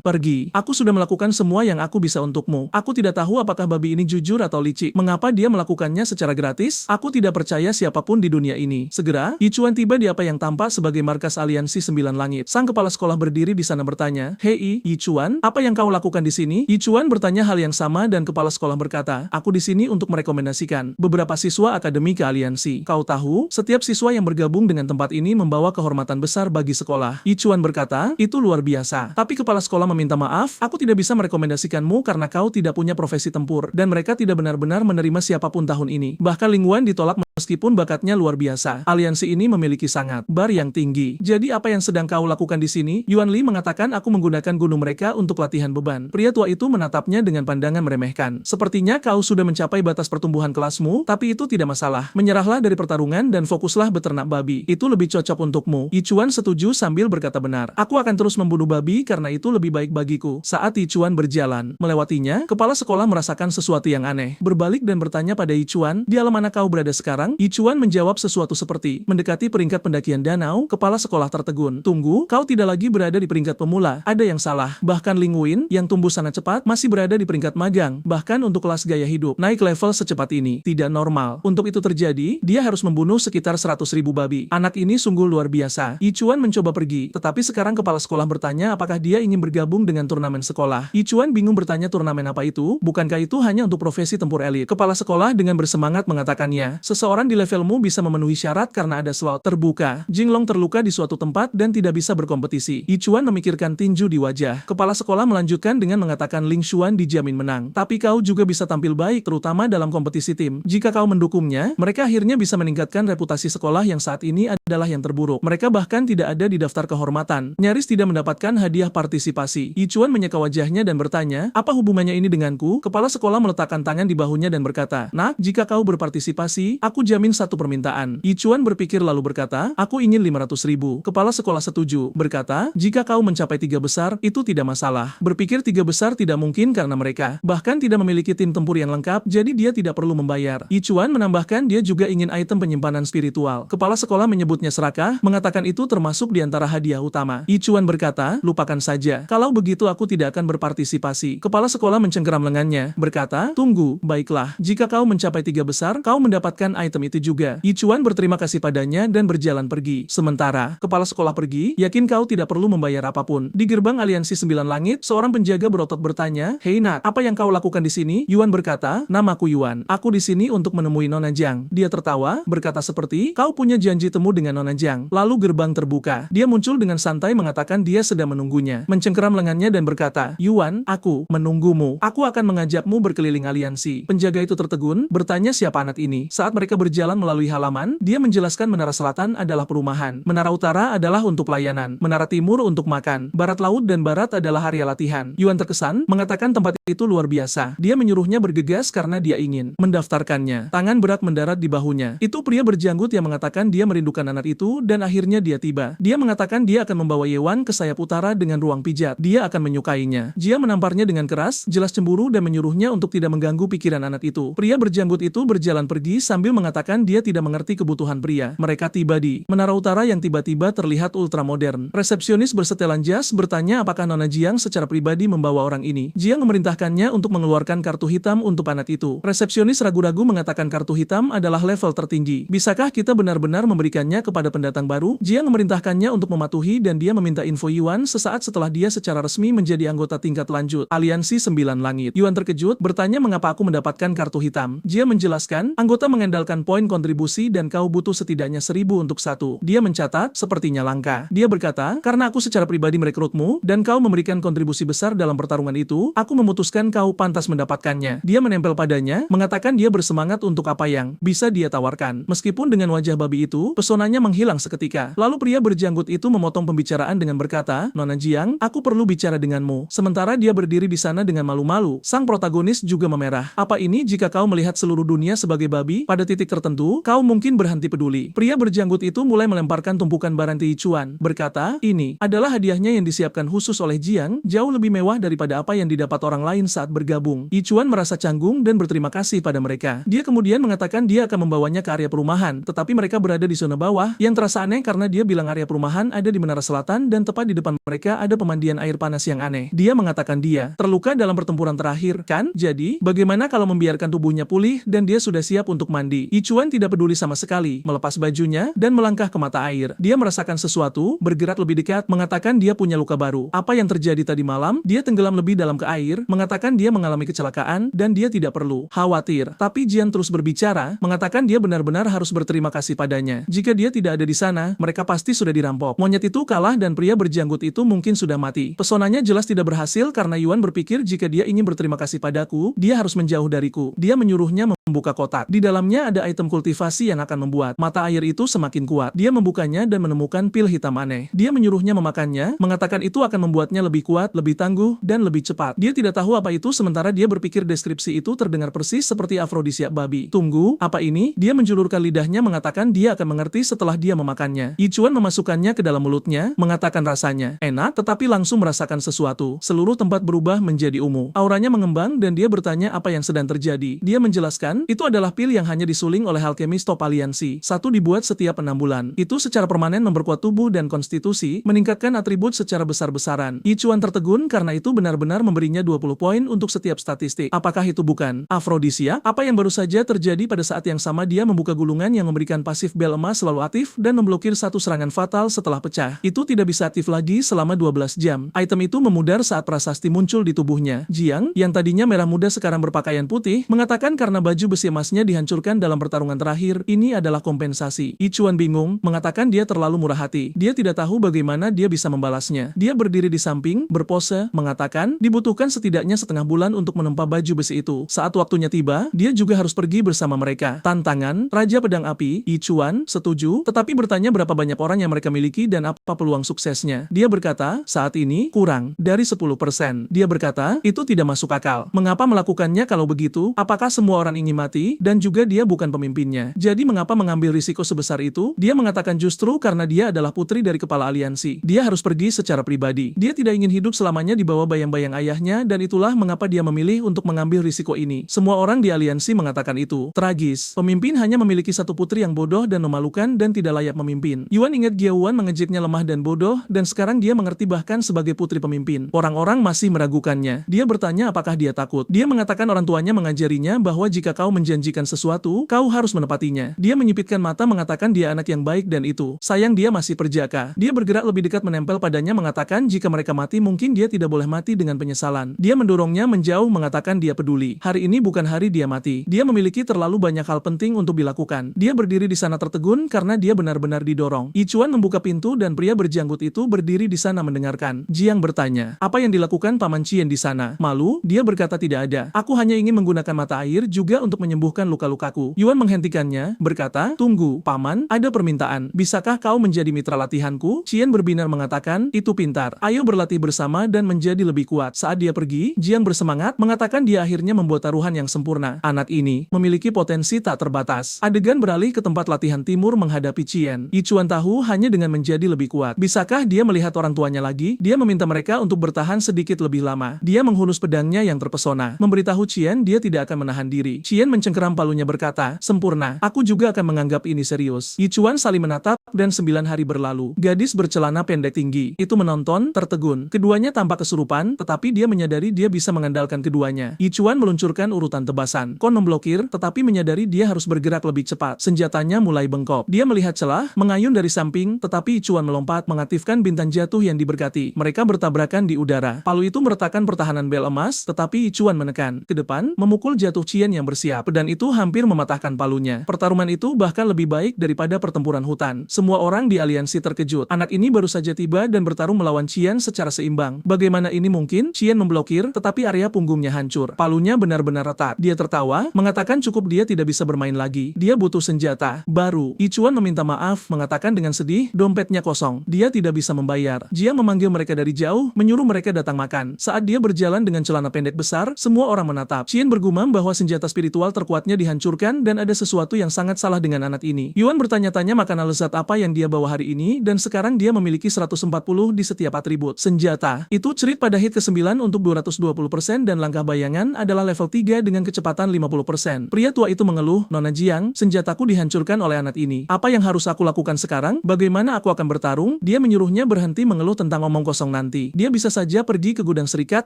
pergi. Aku sudah melakukan semua yang aku bisa untukmu. Aku tidak tahu apakah babi ini jujur atau licik. Mengapa dia melakukannya secara gratis? Aku tidak percaya siapapun di dunia ini." Segera, Yi Chuan tiba di apa yang tampak sebagai markas aliansi 9 langit. Sang kepala sekolah berdiri di sana bertanya, "Hei, Yi Chuan, apa yang kau lakukan di sini?" Yi Chuan bertanya hal yang sama dan kepala sekolah berkata, "Aku di sini untuk merekomendasikan beberapa siswa akademi ke aliansi. Kau tahu, setiap siswa yang bergabung dengan tempat ini membawa kehormatan besar bagi sekolah." Yi Chuan berkata, "Itu luar biasa. Tapi kepala sekolah meminta maaf, aku tidak bisa merekomendasikanmu karena kau tidak punya profesi tempur, dan mereka tidak benar-benar menerima siapapun tahun ini. Bahkan Ling Wan ditolak meskipun bakatnya luar biasa. Aliansi ini memiliki sangat bar yang tinggi. Jadi apa yang sedang kau lakukan di sini?" Yuan Li mengatakan, "Aku menggunakan gunung mereka untuk latihan beban." Pria tua itu menatapnya dengan pandangan meremehkan. "Sepertinya kau sudah mencapai batas pertumbuhan kelasmu, tapi itu tidak masalah. Menyerahlah dari pertarungan dan fokuslah beternak babi. Itu lebih cocok untukmu." Yi Chuan setuju sambil berkata, "Benar. Aku akan terus membunuh babi karena itu lebih baik bagiku." Saat Yi Chuan berjalan melewatinya, kepala sekolah merasakan sesuatu yang aneh. Berbalik dan bertanya pada Yi Chuan, "Di alam mana kau berada sekarang?" Yi Chuan menjawab sesuatu seperti, "Mendekati peringkat pendakian danau." Kepala sekolah tertegun. "Tunggu, kau tidak lagi berada di peringkat pemula. Ada yang salah." Bahkan Ling Win, yang tumbuh sangat cepat, masih berada di peringkat magang. Bahkan untuk kelas gaya hidup, naik level secepat ini tidak normal. Untuk itu terjadi, dia harus membunuh sekitar 100.000 babi. Anak ini sungguh luar biasa. Yi Chuan mencoba pergi, tetapi sekarang kepala sekolah bertanya apakah dia ingin bergabung dengan turnamen sekolah. Yi Chuan bingung bertanya turnamen apa itu, bukankah itu hanya untuk profesi tempur elit? Kepala sekolah dengan bersemangat mengatakannya, "Seseorang Seseorang di levelmu bisa memenuhi syarat karena ada slot terbuka. Jinglong terluka di suatu tempat dan tidak bisa berkompetisi. Yichuan memikirkan tinju di wajah. Kepala sekolah melanjutkan dengan mengatakan Ling Xuan dijamin menang. Tapi kau juga bisa tampil baik, terutama dalam kompetisi tim. Jika kau mendukungnya, mereka akhirnya bisa meningkatkan reputasi sekolah yang saat ini adalah yang terburuk. Mereka bahkan tidak ada di daftar kehormatan. Nyaris tidak mendapatkan hadiah partisipasi. Yichuan menyeka wajahnya dan bertanya, apa hubungannya ini denganku? Kepala sekolah meletakkan tangan di bahunya dan berkata, "Nak, jika kau berpartisipasi, aku jamin satu permintaan." Yichuan berpikir lalu berkata, "Aku ingin 500.000. Kepala sekolah setuju, berkata, "Jika kau mencapai 3 besar, itu tidak masalah." Berpikir 3 besar tidak mungkin karena mereka bahkan tidak memiliki tim tempur yang lengkap, jadi dia tidak perlu membayar. Yichuan menambahkan dia juga ingin item penyimpanan spiritual. Kepala sekolah menyebutnya serakah, mengatakan itu termasuk di antara hadiah utama. Yichuan berkata, "Lupakan saja. Kalau begitu aku tidak akan berpartisipasi." Kepala sekolah mencengkeram lengannya, berkata, "Tunggu, baiklah. Jika kau mencapai 3 besar, kau mendapatkan item itu juga." Yichuan berterima kasih padanya dan berjalan pergi. Sementara kepala sekolah pergi, "Yakin kau tidak perlu membayar apapun?" Di gerbang aliansi 9 langit, seorang penjaga berotot bertanya, "Hei Nak, apa yang kau lakukan di sini?" Yuan berkata, "Namaku Yuan. Aku di sini untuk menemui Nona Jiang." Dia tertawa, berkata seperti, "Kau punya janji temu dengan Nona Jiang." Lalu gerbang terbuka. Dia muncul dengan santai mengatakan dia sedang menunggunya. Mencengkeram lengannya dan berkata, "Yuan, aku menunggumu. Aku akan mengajakmu berkeliling aliansi." Penjaga itu tertegun, bertanya siapa anak ini. Saat mereka berjalan melalui halaman, dia menjelaskan Menara Selatan adalah perumahan. Menara Utara adalah untuk pelayanan. Menara Timur untuk makan. Barat Laut dan Barat adalah area latihan. Yuan terkesan, mengatakan tempat itu luar biasa. Dia menyuruhnya bergegas karena dia ingin mendaftarkannya. Tangan berat mendarat di bahunya. Itu pria berjanggut yang mengatakan dia merindukan anak itu dan akhirnya dia tiba. Dia mengatakan dia akan membawa Yewan ke sayap utara dengan ruang pijat. Dia akan menyukainya. Jia menamparnya dengan keras, jelas cemburu dan menyuruhnya untuk tidak mengganggu pikiran anak itu. Pria berjanggut itu berjalan pergi sambil mengatakan dia tidak mengerti kebutuhan pria. Mereka tiba di Menara Utara yang tiba-tiba terlihat ultramodern. Resepsionis bersetelan jas bertanya apakah Nona Jiang secara pribadi membawa orang ini. Jiang memerintahkannya untuk mengeluarkan kartu hitam untuk anak itu. Resepsionis ragu-ragu mengatakan kartu hitam adalah level tertinggi. Bisakah kita benar-benar memberikannya kepada pendatang baru? Jiang memerintahkannya untuk mematuhi dan dia meminta info Yuan sesaat setelah dia secara resmi menjadi anggota tingkat lanjut Aliansi 9 Langit. Yuan terkejut, bertanya mengapa aku mendapatkan kartu hitam. Jia menjelaskan, anggota mengandalkan poin kontribusi dan kau butuh setidaknya 1000 untuk satu. Dia mencatat, sepertinya langka. Dia berkata, karena aku secara pribadi merekrutmu, dan kau memberikan kontribusi besar dalam pertarungan itu, aku memutuskan kau pantas mendapatkannya. Dia menempel padanya, mengatakan dia bersemangat untuk apa yang bisa dia tawarkan. Meskipun dengan wajah babi itu, pesonanya menghilang seketika. Lalu pria berjanggut itu memotong pembicaraan dengan berkata, "Nona Jiang, aku perlu bicara denganmu." Sementara dia berdiri di sana dengan malu-malu, sang protagonis juga memerah. "Apa ini jika kau melihat seluruh dunia sebagai babi? Pada titik tertentu, kau mungkin berhenti peduli." Pria berjanggut itu mulai melemparkan tumpukan barang di Yichuan, berkata, "Ini adalah hadiahnya yang disiapkan khusus oleh Jiang, jauh lebih mewah daripada apa yang didapat orang lain saat bergabung." Yichuan merasa canggung dan berterima kasih pada mereka. Dia kemudian mengatakan dia akan membawanya ke area perumahan, tetapi mereka berada di zona bawah, yang terasa aneh karena dia bilang area perumahan ada di Menara Selatan dan tepat di depan mereka ada pemandian air panas yang aneh. Dia mengatakan dia terluka dalam pertempuran terakhir, kan? Jadi, bagaimana kalau membiarkan tubuhnya pulih dan dia sudah siap untuk mandi? Yichuan tidak peduli sama sekali, melepas bajunya dan melangkah ke mata air. Dia merasakan sesuatu, bergerak lebih dekat, mengatakan dia punya luka baru. Apa yang terjadi tadi malam? Dia tenggelam lebih dalam ke air, mengatakan dia mengalami kecelakaan dan dia tidak perlu khawatir. Tapi Jian terus berbicara, mengatakan dia benar-benar harus berterima kasih padanya. Jika dia tidak ada di sana, mereka pasti sudah dirampok. Monyet itu kalah dan pria berjanggut itu mungkin sudah mati. Pesonanya jelas tidak berhasil karena Yuan berpikir jika dia ingin berterima kasih padaku, dia harus menjauh dariku. Dia menyuruhnya membuka kotak. Di dalamnya ada item kultivasi yang akan membuat mata air itu semakin kuat. Dia membukanya dan menemukan pil hitam aneh. Dia menyuruhnya memakannya, mengatakan itu akan membuatnya lebih kuat, lebih tangguh, dan lebih cepat. Dia tidak tahu apa itu sementara dia berpikir deskripsi itu terdengar persis seperti afrodisiak babi. Tunggu, apa ini? Dia menjulurkan lidahnya mengatakan dia akan mengerti setelah dia memakannya. Yichuan memasukkannya ke dalam mulutnya, mengatakan rasanya enak, tetapi langsung merasakan sesuatu. Seluruh tempat berubah menjadi ungu. Auranya mengembang dan dia bertanya apa yang sedang terjadi. Dia menjelaskan, itu adalah pil yang hanya disuling oleh alkemis top aliansi. Satu dibuat setiap 6 bulan. Itu secara permanen memperkuat tubuh dan konstitusi, meningkatkan atribut secara besar-besaran. Yichuan tertegun karena itu benar-benar memberinya 20 poin untuk setiap statistik. Apakah itu bukan afrodisia? Apa yang baru saja terjadi pada saat yang sama dia membuka gulungan yang memberikan pasif bel emas selalu aktif dan memblokir satu serangan fatal setelah pecah. Itu tidak bisa aktif lagi selama 12 jam. Item itu memudar saat prasasti muncul di tubuhnya. Jiang, yang tadinya merah muda sekarang berpakaian putih, mengatakan karena baju besi emasnya dihancurkan dalam pertarungan terakhir, ini adalah kompensasi. Ichuan bingung, mengatakan dia terlalu murah hati. Dia tidak tahu bagaimana dia bisa membalasnya. Dia berdiri di samping, berpose, mengatakan, dibutuhkan setidaknya setengah bulan untuk menempa baju besi itu. Saat waktunya tiba, dia juga harus pergi bersama mereka. Tantangan, Raja Pedang Api, Ichuan, setuju, tetapi bertanya berapa banyak orang yang mereka miliki dan apa peluang suksesnya. Dia berkata, saat ini, kurang dari 10%. Dia berkata, itu tidak masuk akal. Mengapa melakukannya kalau begitu? Apakah semua orang ingin mati? Dan juga dia bukan pemimpinnya. Jadi mengapa mengambil risiko sebesar itu? Dia mengatakan justru karena dia adalah putri dari kepala aliansi. Dia harus pergi secara pribadi. Dia tidak ingin hidup selamanya di bawah bayang-bayang ayahnya dan itulah mengapa dia memilih untuk mengambil risiko ini. Semua orang di aliansi mengatakan itu. Tragis. Pemimpin hanya memiliki satu putri yang bodoh dan memalukan dan tidak layak memimpin. Yuan ingat Giaowan mengejeknya lemah dan bodoh dan sekarang dia mengerti bahkan sebagai putri pemimpin. Orang-orang masih meragukannya. Dia bertanya apakah dia takut. Dia mengatakan orang tuanya mengajarinya bahwa jika kau menjanjikan sesuatu, kau harus menepatinya. Dia menyipitkan mata mengatakan dia anak yang baik dan itu. Sayang dia masih perjaka. Dia bergerak lebih dekat menempel padanya mengatakan jika mereka mati mungkin dia tidak boleh mati dengan penyesalan. Dia mendorongnya menjauh mengatakan dia peduli. Hari ini bukan hari dia mati. Dia memiliki terlalu banyak hal penting untuk dilakukan. Dia berdiri di sana tertegun karena dia benar-benar didorong. Ichuan membuka pintu dan pria berjanggut itu berdiri di sana mendengarkan. Jiang bertanya, apa yang dilakukan Paman Chien di sana? Malu, dia berkata tidak ada. Aku hanya ingin menggunakan mata air juga untuk menyembuhkan luka-lukaku. Yuan menghentikannya, berkata, tunggu, Paman, ada permintaan. Bisakah kau menjadi mitra latihanku? Chien berbinar mengatakan, itu pintar. Ayo berlatih bersama dan menjadi lebih kuat. Saat dia pergi, Jiang bersemangat, mengatakan dia akhirnya membuat taruhan yang sempurna. Anak ini memiliki potensi tak terbatas. Adegan beralih ke tempat latihan timur menghadapi Chien. Ichuan tahu hanya dengan menjadi lebih kuat. Bisakah dia melihat orang tuanya lagi? Dia meminta mereka untuk bertahan sedikit lebih lama. Dia menghunus pedangnya yang terpesona. Memberitahu Chien dia tidak akan menahan diri. Chien mencengkeram palunya berkata, sempurna. Aku juga akan menganggap ini serius. Ichuan saling menatap dan 9 hari berlalu. Gadis bercelana pendek tinggi itu menonton, tertegun. Keduanya tampak kesurupan, tetapi dia menyadari dia bisa mengandalkan keduanya. Ichuan meluncurkan urutan tebasan. Kon memblokir, tetapi menyadari dia harus bergerak lebih cepat. Senjatanya mulai bengkok. Dia melihat celah, mengayun dari samping, tetapi Ichuan melompat, mengaktifkan bintang jatuh yang diberkati. Mereka bertabrakan di udara. Palu itu meretakkan pertahanan bel emas, tetapi Ichuan menekan ke depan, memukul jatuh Chien yang bersiap. Pedang itu hampir mematahkan palunya. Pertarungan itu bahkan lebih baik daripada pertempuran hutan. Semua orang di aliansi terkejut. Anak ini baru saja tiba dan bertarung melawan Chien secara seimbang. Bagaimana ini mungkin? Chien memblokir, tetapi area punggungnya hancur. Palunya benar-benar retak. Dia tertawa, mengatakan cukup dia tidak bisa bermain lagi. Dia butuh senjata baru. Ichuan meminta maaf, mengatakan dengan sedih, dompetnya kosong. Dia tidak bisa membayar. Jiang memanggil mereka dari jauh, menyuruh mereka datang makan. Saat dia berjalan dengan celana pendek besar, semua orang menatap. Chien bergumam bahwa senjata spiritual terkuatnya dihancurkan dan ada sesuatu yang sangat salah dengan anak ini. Yuan bertanya-tanya makanan lezat apa yang dia bawa hari ini dan sekarang dia memiliki 140 di setiap atribut. Senjata. Itu cerit pada hit ke-9 untuk 220% dan langkah bayangan adalah level 3 dengan kecepatan 50%. Pria tua itu mengeluh, Nona Jiang, senjataku dihancurkan oleh anak ini. Apa yang harus aku lakukan sekarang? Bagaimana aku akan bertarung? Dia menyuruhnya berhenti mengeluh tentang omong kosong nanti. Dia bisa saja pergi ke gudang serikat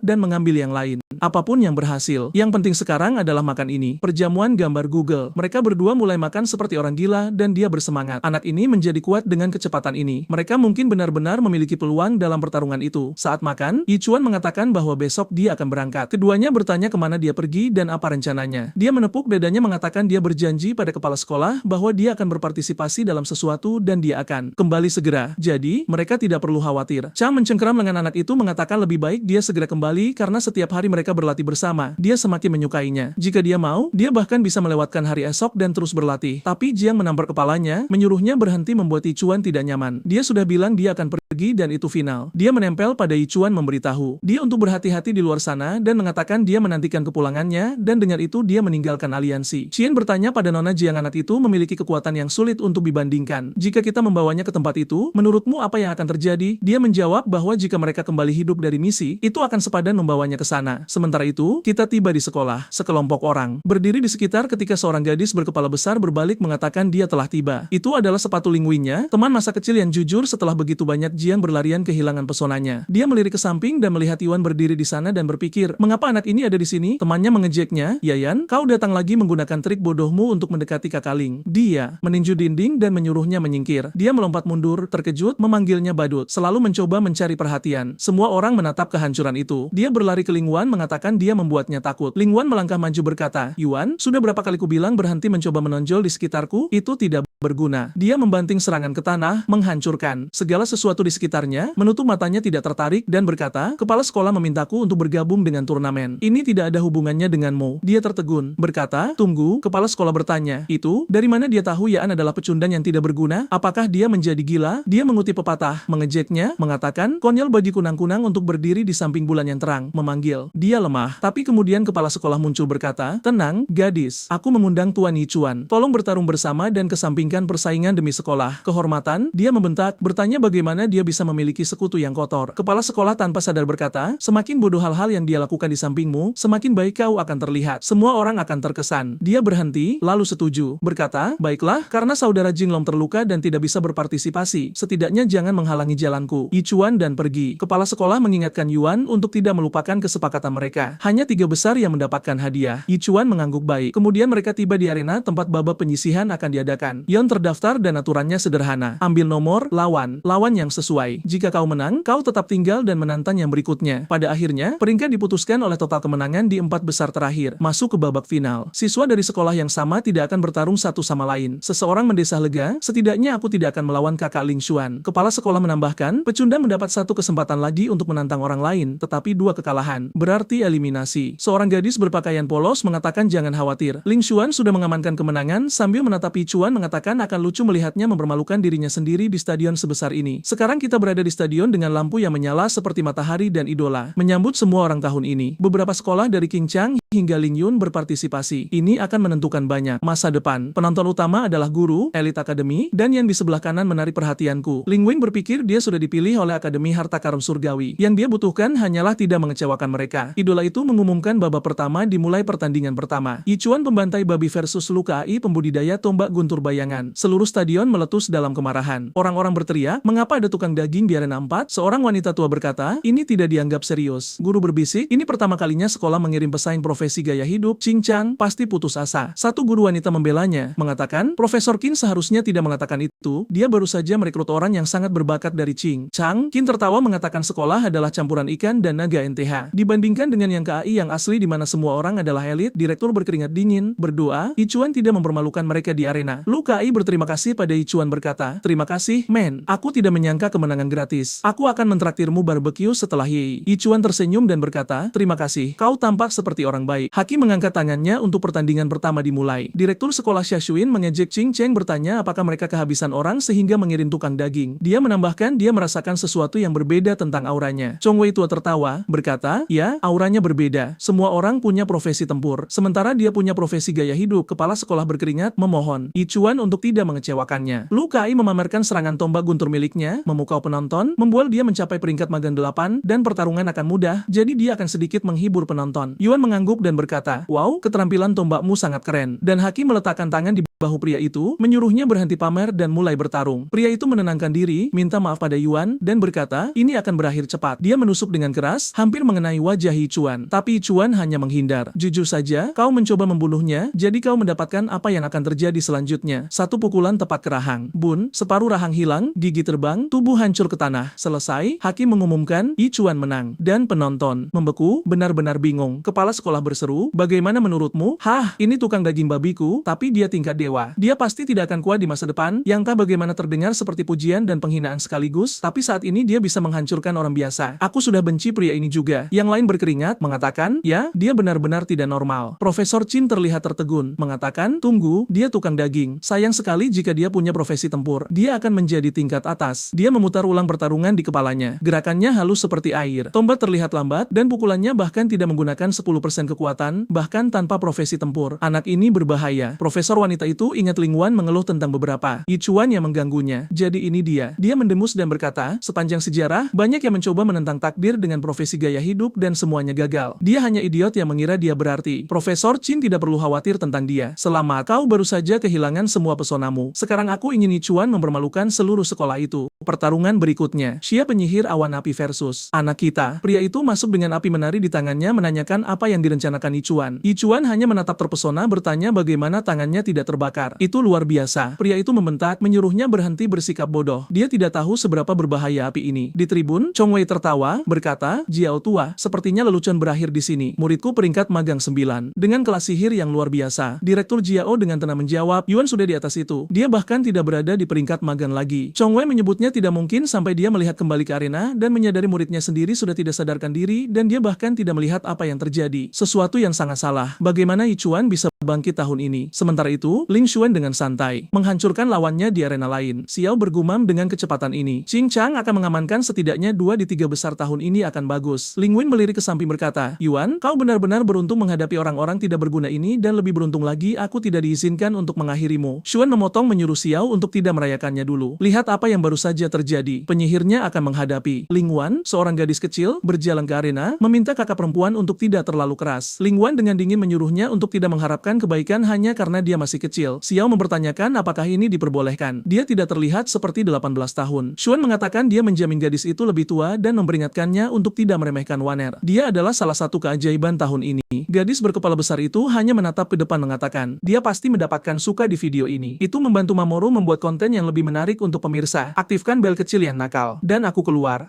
dan mengambil yang lain. Apapun yang berhasil. Yang penting sekarang adalah makan ini. Perjamuan gambar Google. Mereka berdua mulai makan seperti orang gila dan dia bersemangat. Anak ini menjadi kuat dengan kecepatan ini. Mereka mungkin benar-benar memiliki peluang dalam pertarungan itu. Saat makan, Ichuan mengatakan bahwa besok dia akan berangkat. Keduanya bertanya kemana dia pergi dan apa rencananya. Dia menepuk dadanya mengatakan dia berjanji pada kepala sekolah bahwa dia akan berpartisipasi dalam sesuatu dan dia akan kembali segera. Jadi, mereka tidak perlu khawatir. Chang mencengkeram lengan anak itu mengatakan lebih baik dia segera kembali karena setiap hari mereka berlatih bersama. Dia semakin menyukainya. Jika dia mau, dia bahkan bisa melewatkan hari esok dan terus berlatih. Tapi Jiang menampar kepalanya, menyuruhnya berhenti membuat Ichuan tidak nyaman. Dia sudah bilang dia akan pergi dan itu final. Dia menempel pada Ichuan memberitahu dia untuk berhati-hati di luar sana dan mengatakan dia menantikan kepulangannya dan dengan itu dia meninggalkan aliansi. Chien bertanya pada Nona Jiang anak itu memiliki kekuatan yang sulit untuk dibandingkan. Jika kita membawanya ke tempat itu, menurutmu apa yang akan terjadi? Dia menjawab bahwa jika mereka kembali hidup dari misi, itu akan sepadan membawanya ke sana. Sementara itu, kita tiba di sekolah. Sekelompok orang berdiri di sekitar ketika seorang gadis berkepala besar berbalik mengatakan dia telah tiba. Itu adalah sepatu linguinya, teman masa kecil yang jujur setelah begitu banyak Jiang berlarian kehilangan pesonanya. Dia melirik ke samping dan melihat Yuan berdiri di sana dan berpikir, mengapa anak ini ada di sini? Temannya mengejeknya, Yayan, kau datang lagi menggunakan trik bodohmu untuk mendekati Kakak Ling. Dia meninju dinding dan menyuruhnya menyingkir. Dia melompat mundur, terkejut, memanggilnya badut, selalu mencoba mencari perhatian. Semua orang menatap kehancuran itu. Dia berlari ke Ling Wan mengatakan mengatakan dia membuatnya takut. Ling Yuan melangkah maju berkata, Yuan, sudah berapa kali ku bilang berhenti mencoba menonjol di sekitarku, itu tidak berguna. Dia membanting serangan ke tanah, menghancurkan segala sesuatu di sekitarnya, menutup matanya tidak tertarik, dan berkata, kepala sekolah memintaku untuk bergabung dengan turnamen. Ini tidak ada hubungannya denganmu. Dia tertegun, berkata, tunggu, kepala sekolah bertanya, itu, dari mana dia tahu Yaan adalah pecundang yang tidak berguna? Apakah dia menjadi gila? Dia mengutip pepatah, mengejeknya, mengatakan, konyol bagi kunang-kunang untuk berdiri di samping bulan yang terang, memanggil. Dia lemah, tapi kemudian kepala sekolah muncul berkata, tenang, gadis, aku mengundang Tuan Yichuan. Tolong bertarung bersama dan kesampingkan persaingan demi sekolah. Kehormatan, dia membentak, bertanya bagaimana dia bisa memiliki sekutu yang kotor. Kepala sekolah tanpa sadar berkata, semakin bodoh hal-hal yang dia lakukan di sampingmu, semakin baik kau akan terlihat. Semua orang akan terkesan. Dia berhenti, lalu setuju, berkata, baiklah, karena saudara Jinglong terluka dan tidak bisa berpartisipasi, setidaknya jangan menghalangi jalanku. Yichuan dan pergi. Kepala sekolah mengingatkan Yuan untuk tidak melupakan kesepakatan mereka. Hanya 3 besar yang mendapatkan hadiah. Yichuan mengangguk baik. Kemudian mereka tiba di arena tempat babak penyisihan akan diadakan. Yon terdaftar dan aturannya sederhana. Ambil nomor, lawan yang sesuai. Jika kau menang, kau tetap tinggal dan menantang yang berikutnya. Pada akhirnya, peringkat diputuskan oleh total kemenangan di 4 besar terakhir, masuk ke babak final. Siswa dari sekolah yang sama tidak akan bertarung satu sama lain. Seseorang mendesah lega, setidaknya aku tidak akan melawan kakak Ling Xuan. Kepala sekolah menambahkan, pecundang mendapat 1 kesempatan lagi untuk menantang orang lain, tetapi 2 kekalahan. Berarti eliminasi. Seorang gadis berpakaian polos mengatakan jangan khawatir. Ling Xuan sudah mengamankan kemenangan sambil menatap Yichuan mengatakan akan lucu melihatnya mempermalukan dirinya sendiri di stadion sebesar ini. Sekarang kita berada di stadion dengan lampu yang menyala seperti matahari dan idola. Menyambut semua orang tahun ini. Beberapa sekolah dari Qingchang hingga Lingyun berpartisipasi. Ini akan menentukan banyak masa depan. Penonton utama adalah guru, elit akademi, dan yang di sebelah kanan menarik perhatianku. Ling Wing berpikir dia sudah dipilih oleh Akademi Harta Karun Surgawi. Yang dia butuhkan hanyalah tidak mengecewakan mereka. Idola itu mengumumkan babak pertama dimulai pertandingan pertama. Yichuan pembantai babi versus Luka Ai pembudidaya tombak guntur bayangan. Seluruh stadion meletus dalam kemarahan. Orang-orang berteriak, mengapa ada tukang daging di arena 4? Seorang wanita tua berkata, ini tidak dianggap serius. Guru berbisik, ini pertama kalinya sekolah mengirim pesaing profesi gaya hidup, Qingchang pasti putus asa. Satu guru wanita membelanya, mengatakan, Profesor Qin seharusnya tidak mengatakan itu, dia baru saja merekrut orang yang sangat berbakat dari Qingchang. Qin tertawa mengatakan sekolah adalah campuran ikan dan naga NTH. Dibandingkan dengan yang KAI yang asli di mana semua orang adalah elit, direktur berkeringat dingin, berdoa, Yichuan tidak mempermalukan mereka di arena. Lu KAI berterima kasih pada Yichuan berkata, terima kasih, men. Aku tidak menyangka kemenangan gratis. Aku akan mentraktirmu barbecue setelah Yei. Yichuan tersenyum dan berkata, terima kasih. Kau tampak seperti orang baik. Hakim mengangkat tangannya untuk pertandingan pertama dimulai. Direktur sekolah Xiaxuin mengejek Qing Cheng bertanya apakah mereka kehabisan orang sehingga mengirim tukang daging. Dia menambahkan dia merasakan sesuatu yang berbeda tentang auranya. Chong Wei tua tertawa, berkata, ya, auranya berbeda. Semua orang punya profesi tempur. Sementara dia punya profesi gaya hidup. Kepala sekolah berkeringat, memohon Yichuan untuk tidak mengecewakannya. Lu Kai memamerkan serangan tombak guntur miliknya, memukau penonton, membuat dia mencapai peringkat magang 8, dan pertarungan akan mudah, jadi dia akan sedikit menghibur penonton. Yuan mengangguk dan berkata, wow, keterampilan tombakmu sangat keren. Dan Hakim meletakkan tangan di bahu pria itu, menyuruhnya berhenti pamer dan mulai bertarung. Pria itu menenangkan diri, minta maaf pada Yuan, dan berkata, ini akan berakhir cepat. Dia menusuk dengan keras, hampir mengenai wajah Yichuan. Tapi Yichuan hanya menghindar. Jujur saja, kau mencoba membunuhnya, jadi kau mendapatkan apa yang akan terjadi selanjutnya. Satu pukulan tepat ke rahang. Bun, separuh rahang hilang, gigi terbang, tubuh hancur ke tanah. Selesai, Hakim mengumumkan, Yichuan menang. Dan penonton membeku, benar-benar bingung. Kepala sekolah berseru, bagaimana menurutmu? Hah, ini tukang daging babiku, tapi dia tingkat dewa. Dia pasti tidak akan kuat di masa depan, yang tak bagaimana terdengar seperti pujian dan penghinaan sekaligus, tapi saat ini dia bisa menghancurkan orang biasa. Aku sudah benci pria ini juga. Yang lain berkeringat, mengatakan, ya, dia benar-benar tidak normal. Profesor Qin terlihat tertegun, mengatakan, tunggu, dia tukang daging. Sayang sekali jika dia punya profesi tempur. Dia akan menjadi tingkat atas. Dia memutar ulang pertarungan di kepalanya. Gerakannya halus seperti air. Tombak terlihat lambat, dan pukulannya bahkan tidak menggunakan 10% kekuatan, bahkan tanpa profesi tempur. Anak ini berbahaya. Profesor wanita itu ingat Ling Wan mengeluh tentang beberapa Yichuan yang mengganggunya. Jadi ini dia. Dia mendemus dan berkata, sepanjang sejarah, banyak yang mencoba menentang takdir dengan profesi gaya hidup dan semuanya gagal. Dia hanya idiot yang mengira dia berarti. Profesor Qin tidak perlu khawatir tentang dia. Selamat, kau baru saja kehilangan semua pesonamu. Sekarang aku ingin Yichuan mempermalukan seluruh sekolah itu. Pertarungan berikutnya, Xia penyihir awan api versus anak kita. Pria itu masuk dengan api menari di tangannya menanyakan apa yang direncanakan Yichuan. Yichuan hanya menatap terpesona bertanya bagaimana tangannya tidak terbakar. Itu luar biasa. Pria itu membentak, menyuruhnya berhenti bersikap bodoh. Dia tidak tahu seberapa berbahaya api ini. Di tribun, Chong Wei tertawa, berkata, Jiao tua, sepertinya lelucon berakhir di sini. Muridku peringkat magang 9. Dengan kelas sihir yang luar biasa. Direktur Jiao dengan tenang menjawab, Yuan sudah di atas itu. Dia bahkan tidak berada di peringkat magang lagi. Chong Wei menyebutnya tidak mungkin sampai dia melihat kembali ke arena dan menyadari muridnya sendiri sudah tidak sadarkan diri dan dia bahkan tidak melihat apa yang terjadi. Sesuatu yang sangat salah. Bagaimana Yichuan bisa bangkit tahun ini? Sementara itu, Ling Xuan dengan santai menghancurkan lawannya di arena lain. Xiao bergumam dengan kecepatan ini. Qing Chang akan mengamankan setidaknya 2 di 3 besar tahun ini akan bagus. Ling Wen melirik ke samping berkata, Yuan, kau benar-benar beruntung menghadapi orang-orang tidak berguna ini dan lebih beruntung lagi aku tidak diizinkan untuk mengakhirimu. Xuan memotong menyuruh Xiao untuk tidak merayakannya dulu. Lihat apa yang baru saja terjadi. Penyihirnya akan menghadapi Ling Wan, seorang gadis kecil, berjalan ke arena, meminta kakak perempuan untuk tidak terlalu keras. Ling Wan dengan dingin menyuruhnya untuk tidak mengharapkan kebaikan hanya karena dia masih kecil. Xiao mempertanyakan apakah ini diperbolehkan. Dia tidak terlihat seperti 18 tahun. Xuan mengatakan dia menjamin gadis itu lebih tua dan memperingatkannya untuk tidak meremehkan Waner. Dia adalah salah satu keajaiban tahun ini. Gadis berkepala besar itu hanya menatap ke depan mengatakan, dia pasti mendapatkan suka di video ini. Itu membantu Mamoru membuat konten yang lebih menarik untuk pemirsa. Aktifkan bel kecil yang nakal. Dan aku keluar.